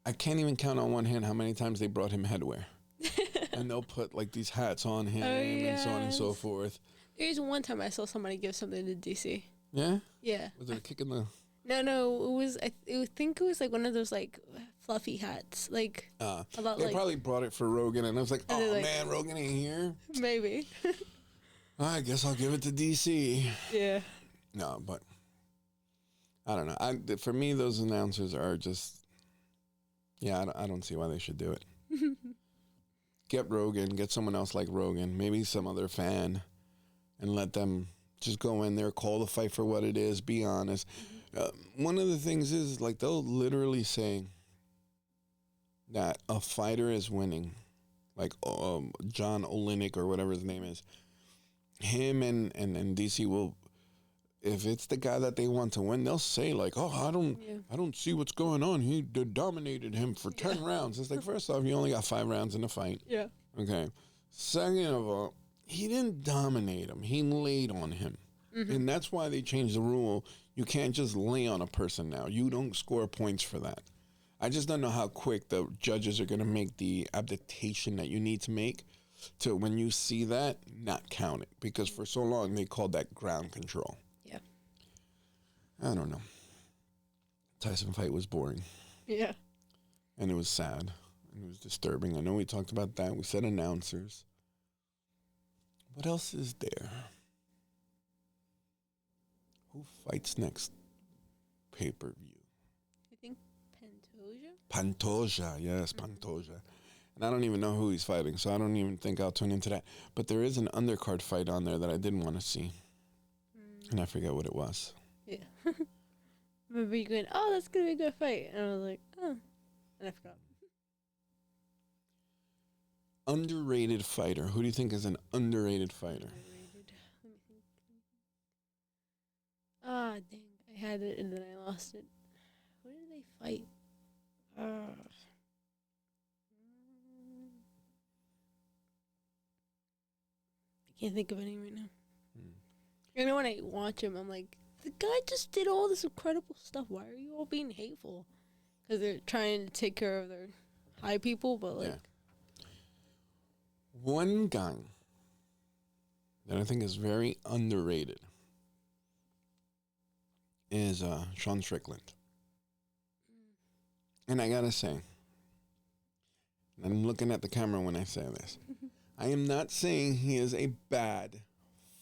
I can't even count on one hand how many times they brought him headwear. And they'll put like these hats on him and so on and so forth. There's one time I saw somebody give something to DC. Yeah? Yeah. Was it a kick in the... No, it was, I think it was like one of those like fluffy hats. Like, they probably brought it for Rogan and I was like, oh like, man, Rogan ain't here. Maybe. I guess I'll give it to DC. Yeah. No, but I don't know. For me, those announcers are just... Yeah, I don't see why they should do it. Get Rogan, get someone else like Rogan, maybe some other fan, and let them just go in there, call the fight for what it is, be honest. One of the things is like they'll literally say that a fighter is winning, like John Olenek or whatever his name is. Him and DC will, if it's the guy that they want to win, they'll say like, "Oh, I don't see what's going on. They dominated him for 10 rounds." It's like, first off, you only got 5 rounds in the fight. Yeah. Okay. Second of all, he didn't dominate him. He laid on him. And that's why they changed the rule. You can't just lay on a person now. You don't score points for that. I just don't know how quick the judges are going to make the adaptation that you need to make to, when you see that, not count it. Because for so long, they called that ground control. Yeah. I don't know. Tyson fight was boring. Yeah. And it was sad. And it was disturbing. I know we talked about that. We said announcers. What else is there? Who fights next pay-per-view? I think Pantoja? Pantoja, yes, Pantoja. And I don't even know who he's fighting, so I don't even think I'll tune into that. But there is an undercard fight on there that I didn't want to see. And I forget what it was. Yeah. Remember you going, "Oh, that's going to be a good fight." And I was like, "Oh." And I forgot. Underrated fighter. Who do you think is an underrated fighter? Underrated. Let me think. Ah, dang. I had it and then I lost it. Who did they fight? I can't think of any right now. You know, when I watch him, I'm like, the guy just did all this incredible stuff. Why are you all being hateful? Because they're trying to take care of their high people, but like... Yeah. One guy that I think is very underrated is Sean Strickland. And I gotta say, and I'm looking at the camera when I say this, I am not saying he is a bad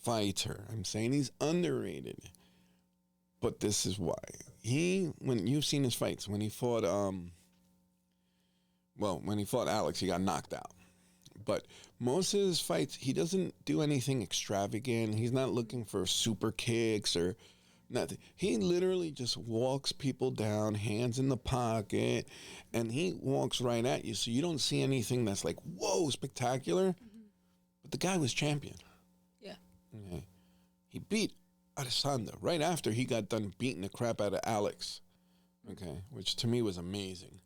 fighter. I'm saying he's underrated. But this is why. When you've seen his fights, when he fought, when he fought Alex, he got knocked out. But most of his fights, he doesn't do anything extravagant. He's not looking for super kicks or nothing. He literally just walks people down, hands in the pocket, and he walks right at you. So you don't see anything that's like, whoa, spectacular. But the guy was champion. Yeah. Okay. He beat Adesanya right after he got done beating the crap out of Alex. Okay. Which to me was amazing.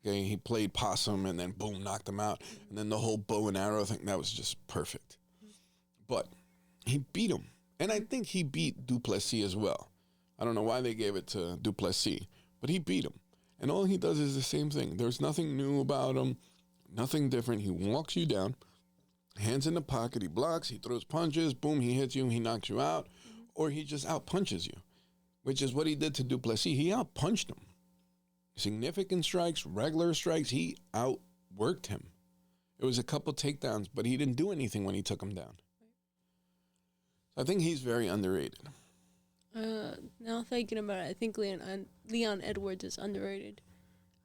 Okay, he played possum and then boom, knocked him out. And then the whole bow and arrow thing, that was just perfect. But he beat him. And I think he beat Duplessis as well. I don't know why they gave it to Duplessis, but he beat him. And all he does is the same thing. There's nothing new about him, nothing different. He walks you down, hands in the pocket, he blocks, he throws punches, boom, he hits you, he knocks you out, or he just out-punches you, which is what he did to Duplessis. He out-punched him. Significant strikes, regular strikes, he outworked him. It was a couple takedowns, but he didn't do anything when he took him down. So I think he's very underrated. Now thinking about it, I think Leon Edwards is underrated.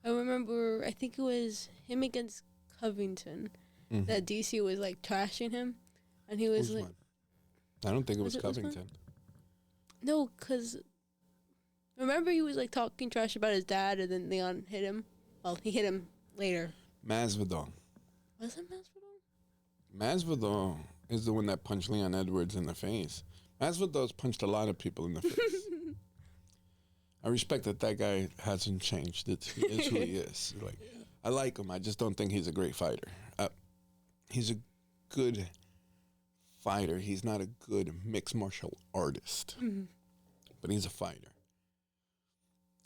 I remember, I think it was him against Covington, that DC was like trashing him, and he was like... I don't think it was Covington. No, because... Remember he was like talking trash about his dad and then Leon hit him? Well, he hit him later. Masvidal. Was it Masvidal? Masvidal is the one that punched Leon Edwards in the face. Masvidal's punched a lot of people in the face. I respect that guy hasn't changed. He is who he is. Like, I like him. I just don't think he's a great fighter. He's a good fighter. He's not a good mixed martial artist. But he's a fighter.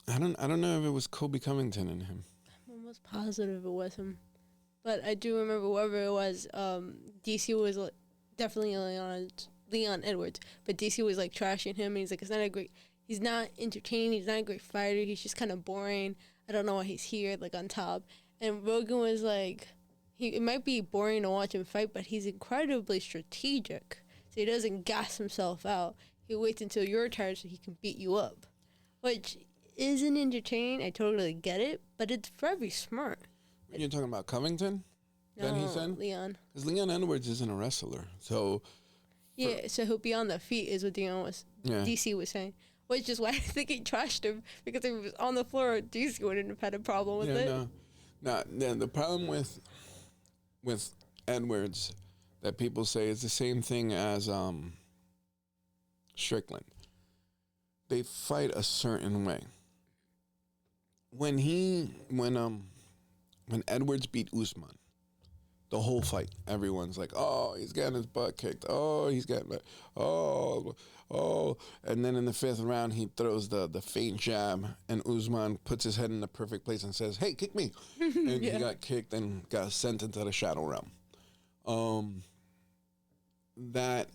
I don't know if it was Kobe Covington in him. I'm almost positive it was him. But I do remember whoever it was, DC was definitely Leon Edwards. But DC was like trashing him. And he's like, he's not entertaining. He's not a great fighter. He's just kind of boring. I don't know why he's here, like on top. And Rogan was like, it might be boring to watch him fight, but he's incredibly strategic. So he doesn't gas himself out. He waits until you're tired so he can beat you up. Which isn't entertaining. I totally get it, but it's very smart. You're talking about Covington? No, Then he said? Leon. Because Leon Edwards isn't a wrestler. So Yeah, so he'll be on the feet is what DC was saying. which is why I think he trashed him, because if he was on the floor, DC wouldn't have had a problem with it. No, the problem with Edwards that people say is the same thing as Strickland. They fight a certain way. When Edwards beat Usman, the whole fight, everyone's like, oh, he's getting his butt kicked. Oh, he's getting it. Oh. And then in the fifth round, he throws the faint jab, and Usman puts his head in the perfect place and says, hey, kick me. And he got kicked and got sent into the shadow realm. That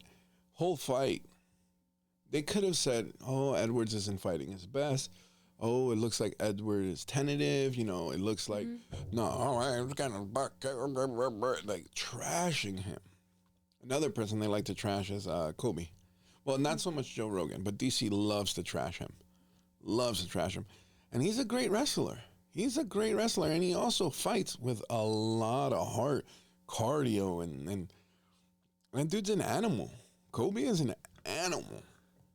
whole fight, they could have said, oh, Edwards isn't fighting his best. Oh, it looks like Edward is tentative. You know, it looks like, I'm kind of like trashing him. Another person they like to trash is Kobe. Well, not so much Joe Rogan, but DC loves to trash him. And he's a great wrestler. And he also fights with a lot of heart, cardio, and that dude's an animal. Kobe is an animal.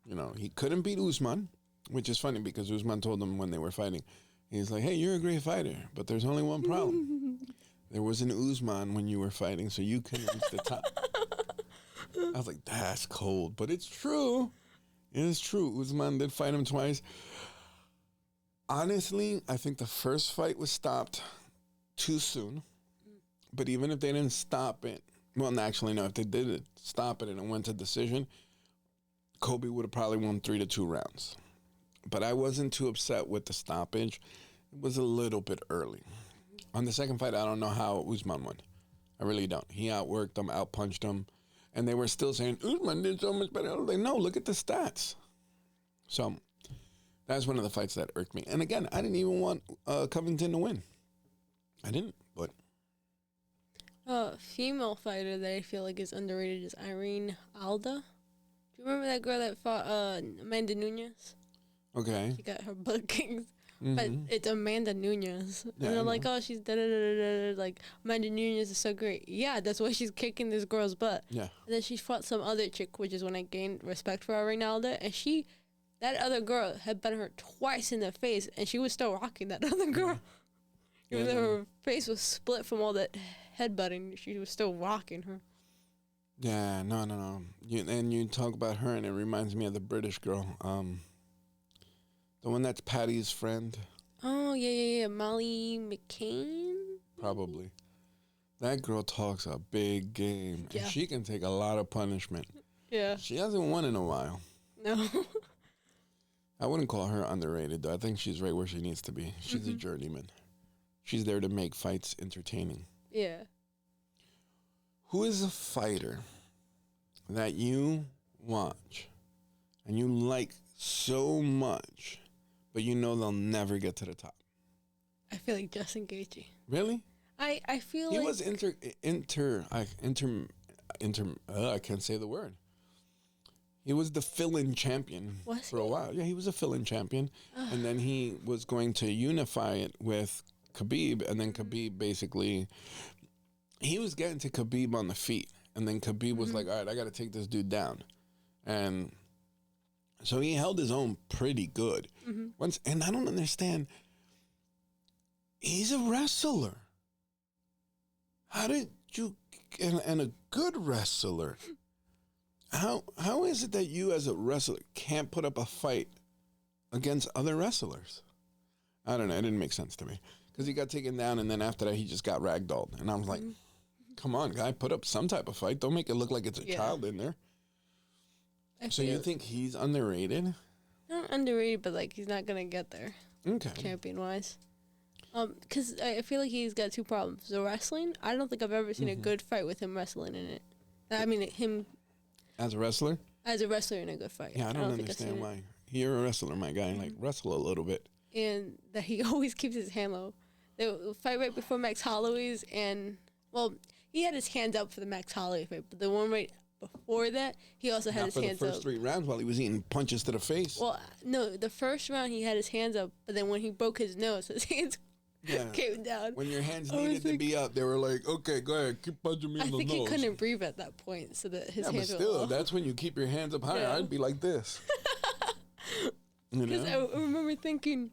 You know, he couldn't beat Usman. Which is funny because Usman told him when they were fighting, he's like, hey, you're a great fighter, but there's only one problem. There was an Usman when you were fighting, so you couldn't reach the top. I was like, that's cold, but it's true. It is true. Usman did fight him twice. Honestly, I think the first fight was stopped too soon. But even if they didn't stop it, well, actually, no, if they did stop it and it went to decision, Kobe would have probably won 3-2 rounds. But I wasn't too upset with the stoppage. It was a little bit early. On the second fight, I don't know how Usman won. I really don't. He outworked him, outpunched him. And they were still saying, Usman did so much better. I was like, no, look at the stats. So that's one of the fights that irked me. And again, I didn't even want Covington to win. I didn't, but. Female fighter that I feel like is underrated is Irene Alda. Do you remember that girl that fought Amanda Nunes? Okay. She got her butt kicked. But it's Amanda Nunes. Yeah, and they're like, oh, she's da-da-da-da-da. Like, Amanda Nunes is so great. Yeah, that's why she's kicking this girl's butt. Yeah. And then she fought some other chick, which is when I gained respect for Irene Alda. And that other girl had been her twice in the face, and she was still rocking that other girl. Even though her face was split from all that headbutting, she was still rocking her. Yeah, no. And you talk about her, and it reminds me of the British girl. The one that's Patty's friend. Oh, yeah. Molly McCain? Probably. That girl talks a big game. Yeah. And she can take a lot of punishment. Yeah. She hasn't won in a while. No. I wouldn't call her underrated, though. I think she's right where she needs to be. She's a journeyman. She's there to make fights entertaining. Yeah. Who is a fighter that you watch and you like so much, but you know they'll never get to the top? I feel like Justin Gaethje. Really? I feel he like... was I can't say the word. He was the fill-in champion for a while. Yeah, he was a fill-in champion. And then he was going to unify it with Khabib. And then Khabib basically... He was getting to Khabib on the feet. And then Khabib was like, all right, I got to take this dude down. And so he held his own pretty good. And I don't understand. He's a wrestler. How did you... And a good wrestler... How is it that you as a wrestler can't put up a fight against other wrestlers? I don't know. It didn't make sense to me. Because he got taken down, and then after that, he just got ragdolled. And I was like, come on, guy, put up some type of fight. Don't make it look like it's a child in there. So you think he's underrated? Not underrated, but, like, he's not going to get there. Okay. Champion-wise. Because I feel like he's got two problems. The wrestling, I don't think I've ever seen a good fight with him wrestling in it. I mean, him... As a wrestler? As a wrestler in a good fight. Yeah, I don't understand why. You're a wrestler, my guy. Like, wrestle a little bit. And that he always keeps his hand low. The fight right before Max Holloway's, and, well, he had his hands up for the Max Holloway fight, but the one right before that, he also had his hands up. For the first 3 rounds while he was eating punches to the face. Well, no, the first round he had his hands up, but then when he broke his nose, his hands came down. When your hands needed to be up, they were like, okay, go ahead, keep punching me in the nose. I think he couldn't breathe at that point, so that his hands but were still, low. that's when you keep your hands up higher. Yeah. I'd be like this. You Because know? I remember thinking,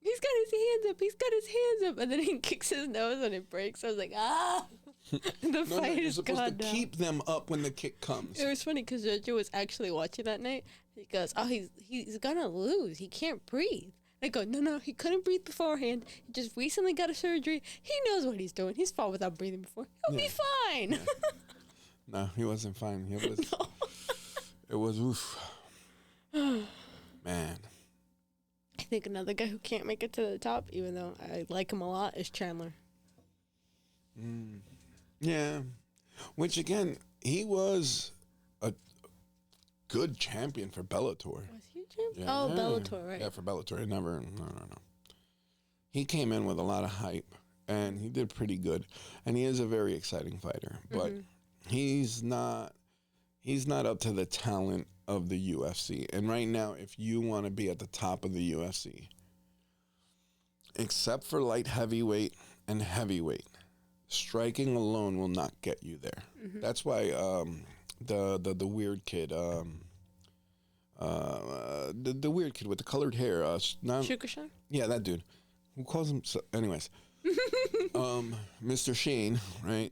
he's got his hands up. He's got his hands up. And then he kicks his nose and it breaks. I was like, ah. The No, fight you're is supposed gone to now. keep them up when the kick comes. It was funny because Jojo was actually watching that night. He goes, oh, he's gonna lose. He can't breathe. I go, no, he couldn't breathe beforehand. He just recently got a surgery. He knows what he's doing. He's fought without breathing before. He'll be fine. Yeah. No, he wasn't fine. It was, it was oof. Man. I think another guy who can't make it to the top, even though I like him a lot, is Chandler. Yeah. Which, again, he was a good champion for Bellator. Was he a champion? Yeah. Oh, Bellator, right. Yeah, for Bellator. No. He came in with a lot of hype, and he did pretty good. And he is a very exciting fighter, but he's not up to the talent of the UFC. And right now, if you want to be at the top of the UFC, except for light heavyweight and heavyweight, striking alone will not get you there. That's why the weird kid, the weird kid with the colored hair, Shukashan? yeah, that dude. Who calls him? Anyways, Mr. Shane, right?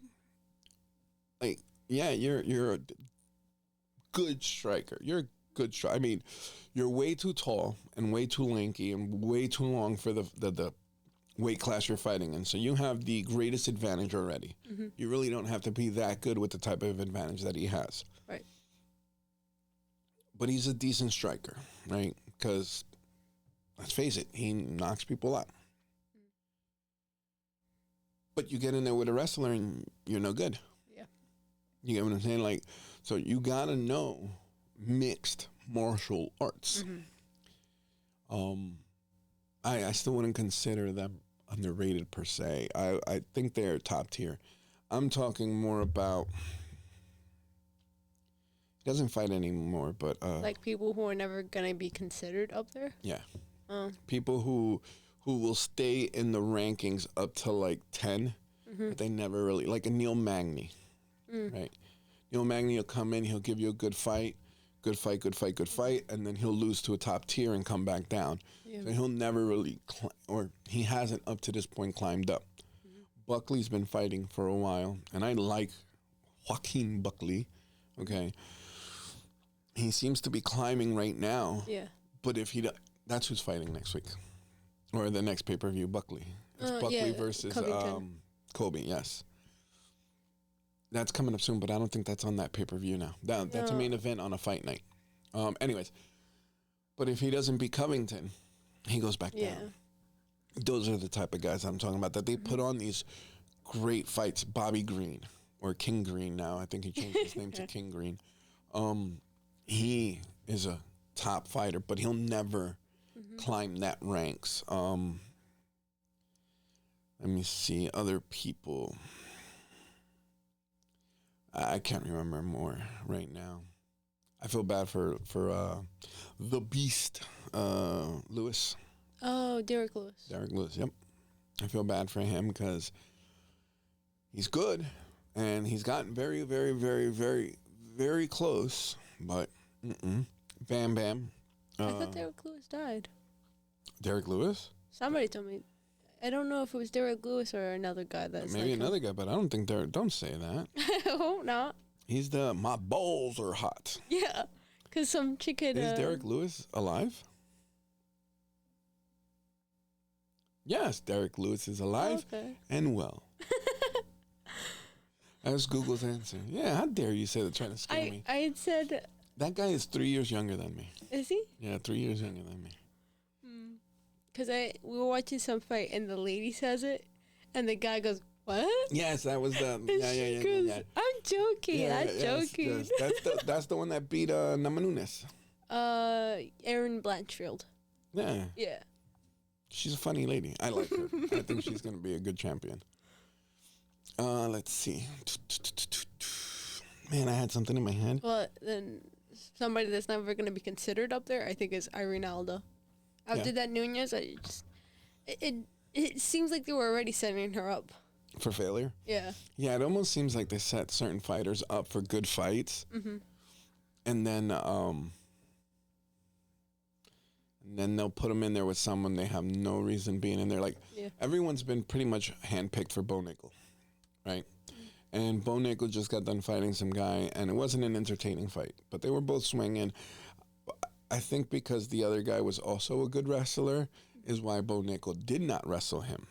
Like, yeah, you're a good striker. You're a good striker. I mean, you're way too tall and way too lanky and way too long for the weight class you're fighting in. So you have the greatest advantage already. You really don't have to be that good with the type of advantage that he has. Right. But he's a decent striker, right? Because, let's face it, he knocks people out. But you get in there with a wrestler and you're no good. Yeah. You get what I'm saying? Like, so you gotta know mixed martial arts. I still wouldn't consider them underrated per se. I think they're top tier. I'm talking more about, he doesn't fight anymore, but Like people who are never going to be considered up there? yeah. Oh. People who will stay in the rankings up to like 10, but they never really, like a Neil Magny, right? Neil Magny will come in, he'll give you a good fight, and then he'll lose to a top tier and come back down. Yeah. So he'll never really, or he hasn't up to this point climbed up. Buckley's been fighting for a while, and I like Joaquin Buckley, okay? He seems to be climbing right now, Yeah. but if he, that's who's fighting next week. Or the next pay-per-view, Buckley. It's Buckley yeah, versus Covington. Kobe, yes. That's coming up soon, but I don't think that's on that pay-per-view now. That's a No. main event on a fight night. Anyways, but if he doesn't beat Covington, he goes back Yeah. down. Those are the type of guys I'm talking about, that they put on these great fights. Bobby Green, or King Green now. I think he changed his name to King Green. He is a top fighter, but he'll never climb that ranks. Let me see other people. I can't remember more right now. I feel bad for the Beast, Lewis. Oh, Derek Lewis. Derek Lewis, yep. I feel bad for him because he's good and he's gotten very, very, very, very, very close, but Bam Bam. I thought Derek Lewis died. Derek Lewis? Somebody told me. I don't know if it was Derek Lewis or another guy that's Maybe like another guy, but I don't think don't say that. I hope not. He's my balls are hot. Yeah. Because some chick had... Is Derek Lewis alive? Yes, Derek Lewis is alive and well. That's Google's answer. Yeah, how dare you say that trying to scare me? I had said... That guy is 3 years younger than me. Is he? Yeah, 3 years younger than me. Because we were watching some fight and the lady says it and the guy goes, what? Yes, that was the... And Yeah. she goes, I'm joking. Yeah, I'm yes, joking. yes. That's the one that beat Namajunas. Aaron Blanchfield. Yeah. Yeah. She's a funny lady. I like her. I think she's going to be a good champion. Let's see. Man, I had something in my head. Well, then somebody that's never going to be considered up there, I think, is Irene Aldo. After that Nunez, it seems like they were already setting her up. For failure? Yeah. Yeah, it almost seems like they set certain fighters up for good fights. And then And then they'll put him in there with someone they have no reason being in there. Like, everyone's been pretty much handpicked for Bo Nickel, right? And Bo Nickel just got done fighting some guy, and it wasn't an entertaining fight, but they were both swinging. I think because the other guy was also a good wrestler is why Bo Nickel did not wrestle him.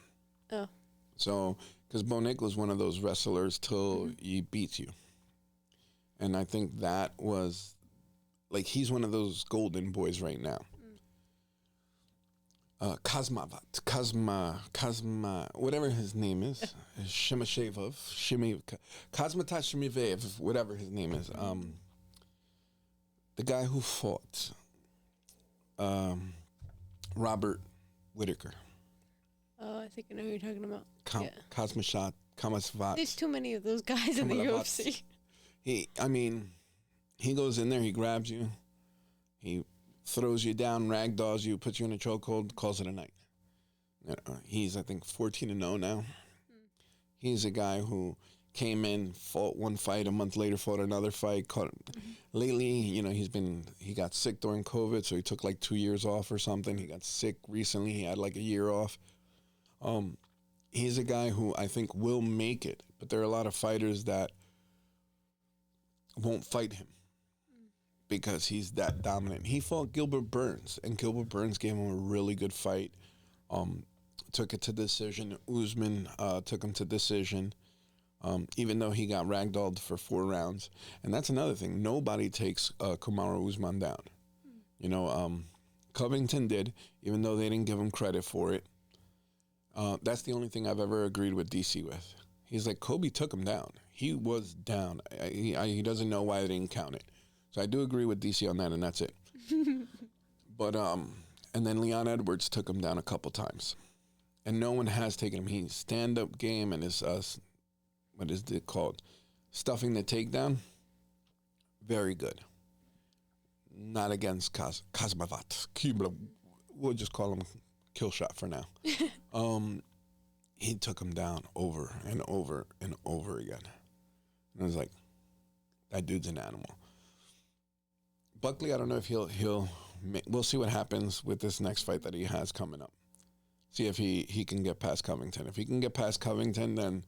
Oh. So, because Bo Nickel is one of those wrestlers till he beats you. And I think that was, like, he's one of those golden boys right now. Kazma, whatever his name is, Kazmatat Shimivev, whatever his name is. The guy who fought Robert Whitaker. Oh, I think I know who you're talking about. Kazmashat, Kamasvat. There's too many of those guys in the UFC. He goes in there, he grabs you, he throws you down, ragdolls you, puts you in a chokehold, calls it a night. He's, I think, 14-0 now. He's a guy who came in, fought one fight, a month later fought another fight. Lately, he got sick during COVID, so he took like 2 years off or something. He got sick recently. He had like a year off. He's a guy who I think will make it, but there are a lot of fighters that won't fight him because he's that dominant. He fought Gilbert Burns, and Gilbert Burns gave him a really good fight. Took it to decision. Usman took him to decision, even though he got ragdolled for 4 rounds. And that's another thing. Nobody takes Kamaru Usman down. Covington did, even though they didn't give him credit for it. That's the only thing I've ever agreed with DC with. He's like, Kobe took him down. He was down. He doesn't know why they didn't count it. So I do agree with DC on that, and that's it. But and then Leon Edwards took him down a couple times, and no one has taken him. He's stand-up game and his what is it called? Stuffing the takedown. Very good. Not against Kazmavat. We'll just call him Kill Shot for now. He took him down over and over and over again. And I was like, that dude's an animal. Buckley, I don't know if we'll see what happens with this next fight that he has coming up. See if he can get past Covington. If he can get past Covington, then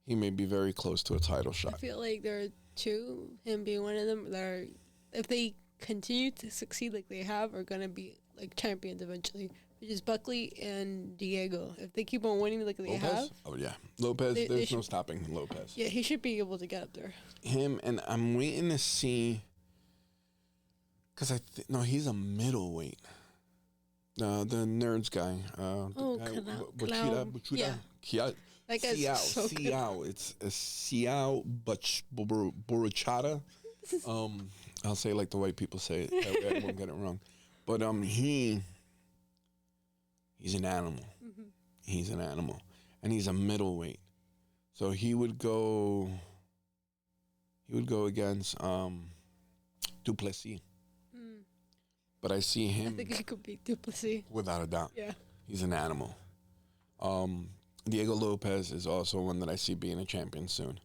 he may be very close to a title shot. I feel like there are two, him being one of them, that are, if they continue to succeed like they have, are going to be like champions eventually, which is Buckley and Diego. If they keep on winning like they have. Oh, yeah. Lopez, there's no stopping Lopez. Yeah, he should be able to get up there. Him, and I'm waiting to see, because no, he's a middleweight. The nerds guy. Buchita. Yeah. That guy's so good. It's a Siao Borachata. I'll say it like the white people say it. That way I won't get it wrong. But he's an animal. Mm-hmm. He's an animal. And he's a middleweight. So he would go against Duplessis. But I see him. I think he could beat Duplessis. Without a doubt. Yeah. He's an animal. Diego Lopez is also one that I see being a champion soon.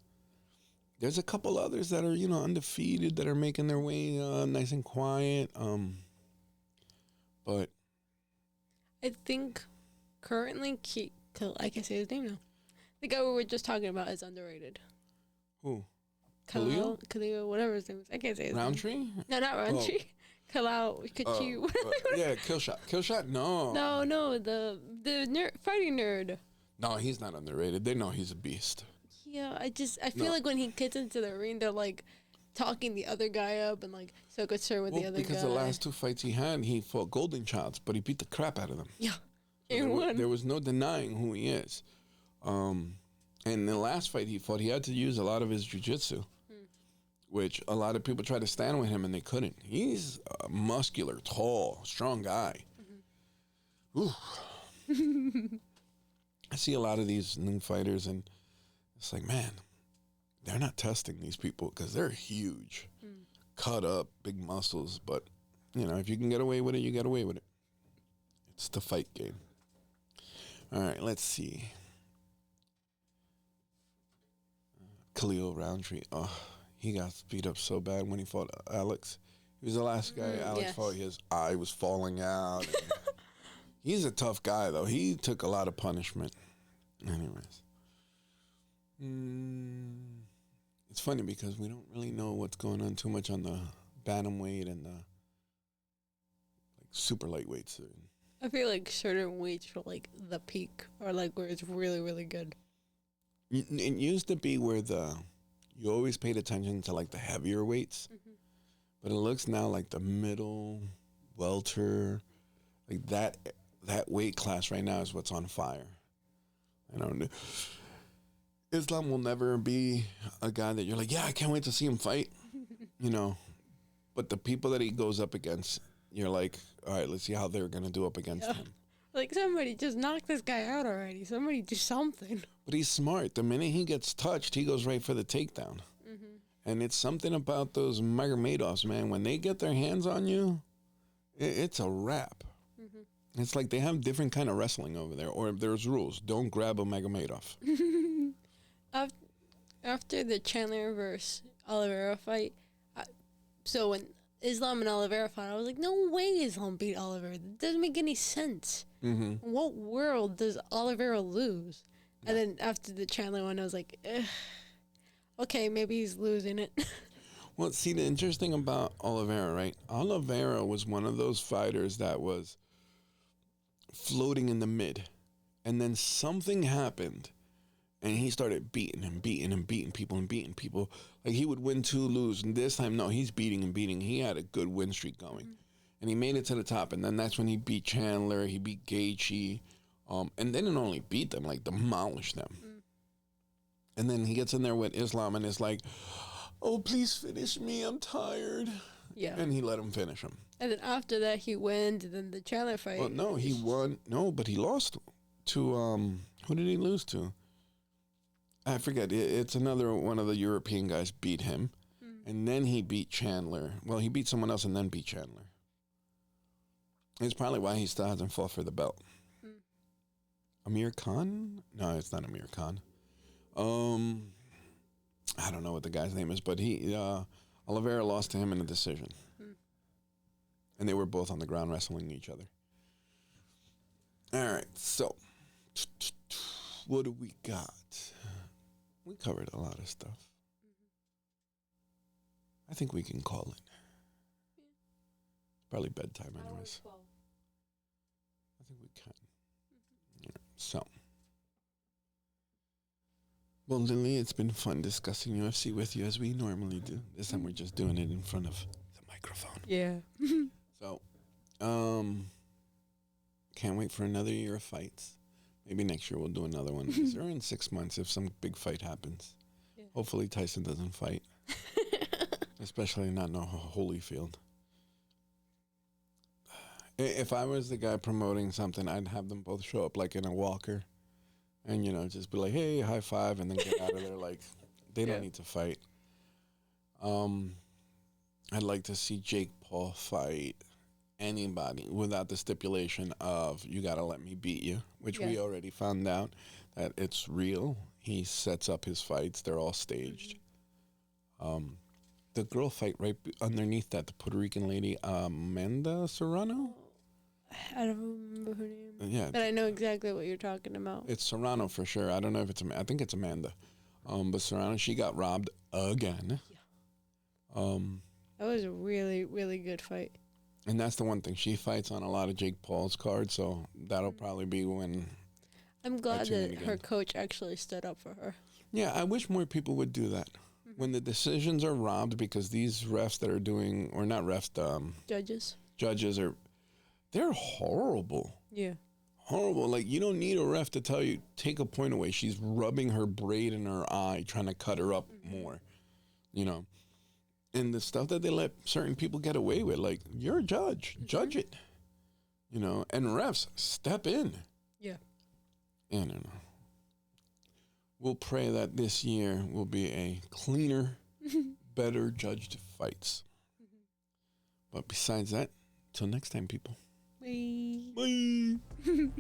There's a couple others that are, undefeated, that are making their way nice and quiet. But I think currently, I can say his name now. The guy we were just talking about is underrated. Who? Khalil, whatever his name is. I can't say his Roundtree? name. No, not Roundtree. Oh. Khalil, Kachu. Yeah, Killshot. No. No, the nerd, fighting nerd. No, he's not underrated. They know he's a beast. Yeah, I feel like when he gets into the ring, they're like talking the other guy up and like so concerned with the other guy. Because the last 2 fights he had, he fought Golden Childs, but he beat the crap out of them. Yeah, so there was no denying who he is. And the last fight he fought, he had to use a lot of his jiu-jitsu, which a lot of people tried to stand with him and they couldn't. He's a muscular, tall, strong guy. Mm-hmm. I see a lot of these new fighters and it's like, man, they're not testing these people because they're huge, cut up, big muscles. But, if you can get away with it, you get away with it. It's the fight game. All right, let's see. Khalil Roundtree. Oh, he got beat up so bad when he fought Alex. He was the last guy Alex yes. fought. His eye was falling out. He's a tough guy, though. He took a lot of punishment. Anyways. It's funny because we don't really know what's going on too much on the bantamweight and the super lightweights. I feel like certain weights are like the peak, or like where it's really, really good. It used to be where you always paid attention to like the heavier weights, but it looks now like the middle, welter, like that weight class right now is what's on fire. I don't know. Islam will never be a guy that you're like, yeah, I can't wait to see him fight, But the people that he goes up against, you're like, all right, let's see how they're going to do up against him. Like, somebody just knock this guy out already. Somebody do something. But he's smart. The minute he gets touched, he goes right for the takedown. And it's something about those Magomedovs, man. When they get their hands on you, it's a wrap. It's like they have different kind of wrestling over there. Or there's rules. Don't grab a Magomedov. After the Chandler versus Oliveira fight, so when Islam and Oliveira fought, I was like, no way Islam beat Oliveira. That doesn't make any sense. In what world does Oliveira lose? And then after the Chandler one, I was like, okay, maybe he's losing it. Well, see, the interesting about Oliveira, right? Oliveira was one of those fighters that was floating in the mid. And then something happened. And he started beating people. Like, he would win 2, lose. And this time, no, he's beating. He had a good win streak going. And he made it to the top. And then that's when he beat Chandler. He beat Gaethje. And they didn't only beat them, like, demolished them. And then he gets in there with Islam and is like, oh, please finish me. I'm tired. Yeah. And he let him finish him. And then after that, he wins. And then the Chandler fight. Well, no, he won. No, but he lost to, who did he lose to? I forget. It's another one of the European guys beat him. And then he beat Chandler. Well, he beat someone else and then beat Chandler. It's probably why he still hasn't fought for the belt. Amir Khan? No, it's not Amir Khan. I don't know what the guy's name is, but Oliveira lost to him in a decision. And they were both on the ground wrestling each other. All right, so what do we got? We covered a lot of stuff. I think we can call it. Probably bedtime anyways. I think we can. Yeah, so. Well, Lili, it's been fun discussing UFC with you as we normally do. This time we're just doing it in front of the microphone. Yeah. So, can't wait for another year of fights. Maybe next year we'll do another one. Or in 6 months if some big fight happens. Yeah. Hopefully Tyson doesn't fight. Especially not no Holyfield. If I was the guy promoting something, I'd have them both show up like in a walker. And, just be like, hey, high five, and then get out of there. Like, they don't need to fight. I'd like to see Jake Paul fight anybody without the stipulation of you got to let me beat you, which we already found out that it's real. He sets up his fights. They're all staged. The girl fight right underneath that, the Puerto Rican lady, Amanda Serrano? I don't remember her name. Yeah. But I know exactly what you're talking about. It's Serrano for sure. I don't know if it's I think it's Amanda. But Serrano, she got robbed again. Yeah. That was a really, really good fight. And that's the one thing. She fights on a lot of Jake Paul's cards, so that'll probably be when I'm glad that her coach actually stood up for her. Yeah, I wish more people would do that. When the decisions are robbed because these refs that are doing, or not refs, judges are, they're horrible. Yeah. Horrible. Like, you don't need a ref to tell you, take a point away. She's rubbing her braid in her eye, trying to cut her up more, And the stuff that they let certain people get away with, like, you're a judge. Judge it. And refs, step in. Yeah. I don't know. We'll pray that this year will be a cleaner, better judged fights. But besides that, till next time, people. Bye. Bye.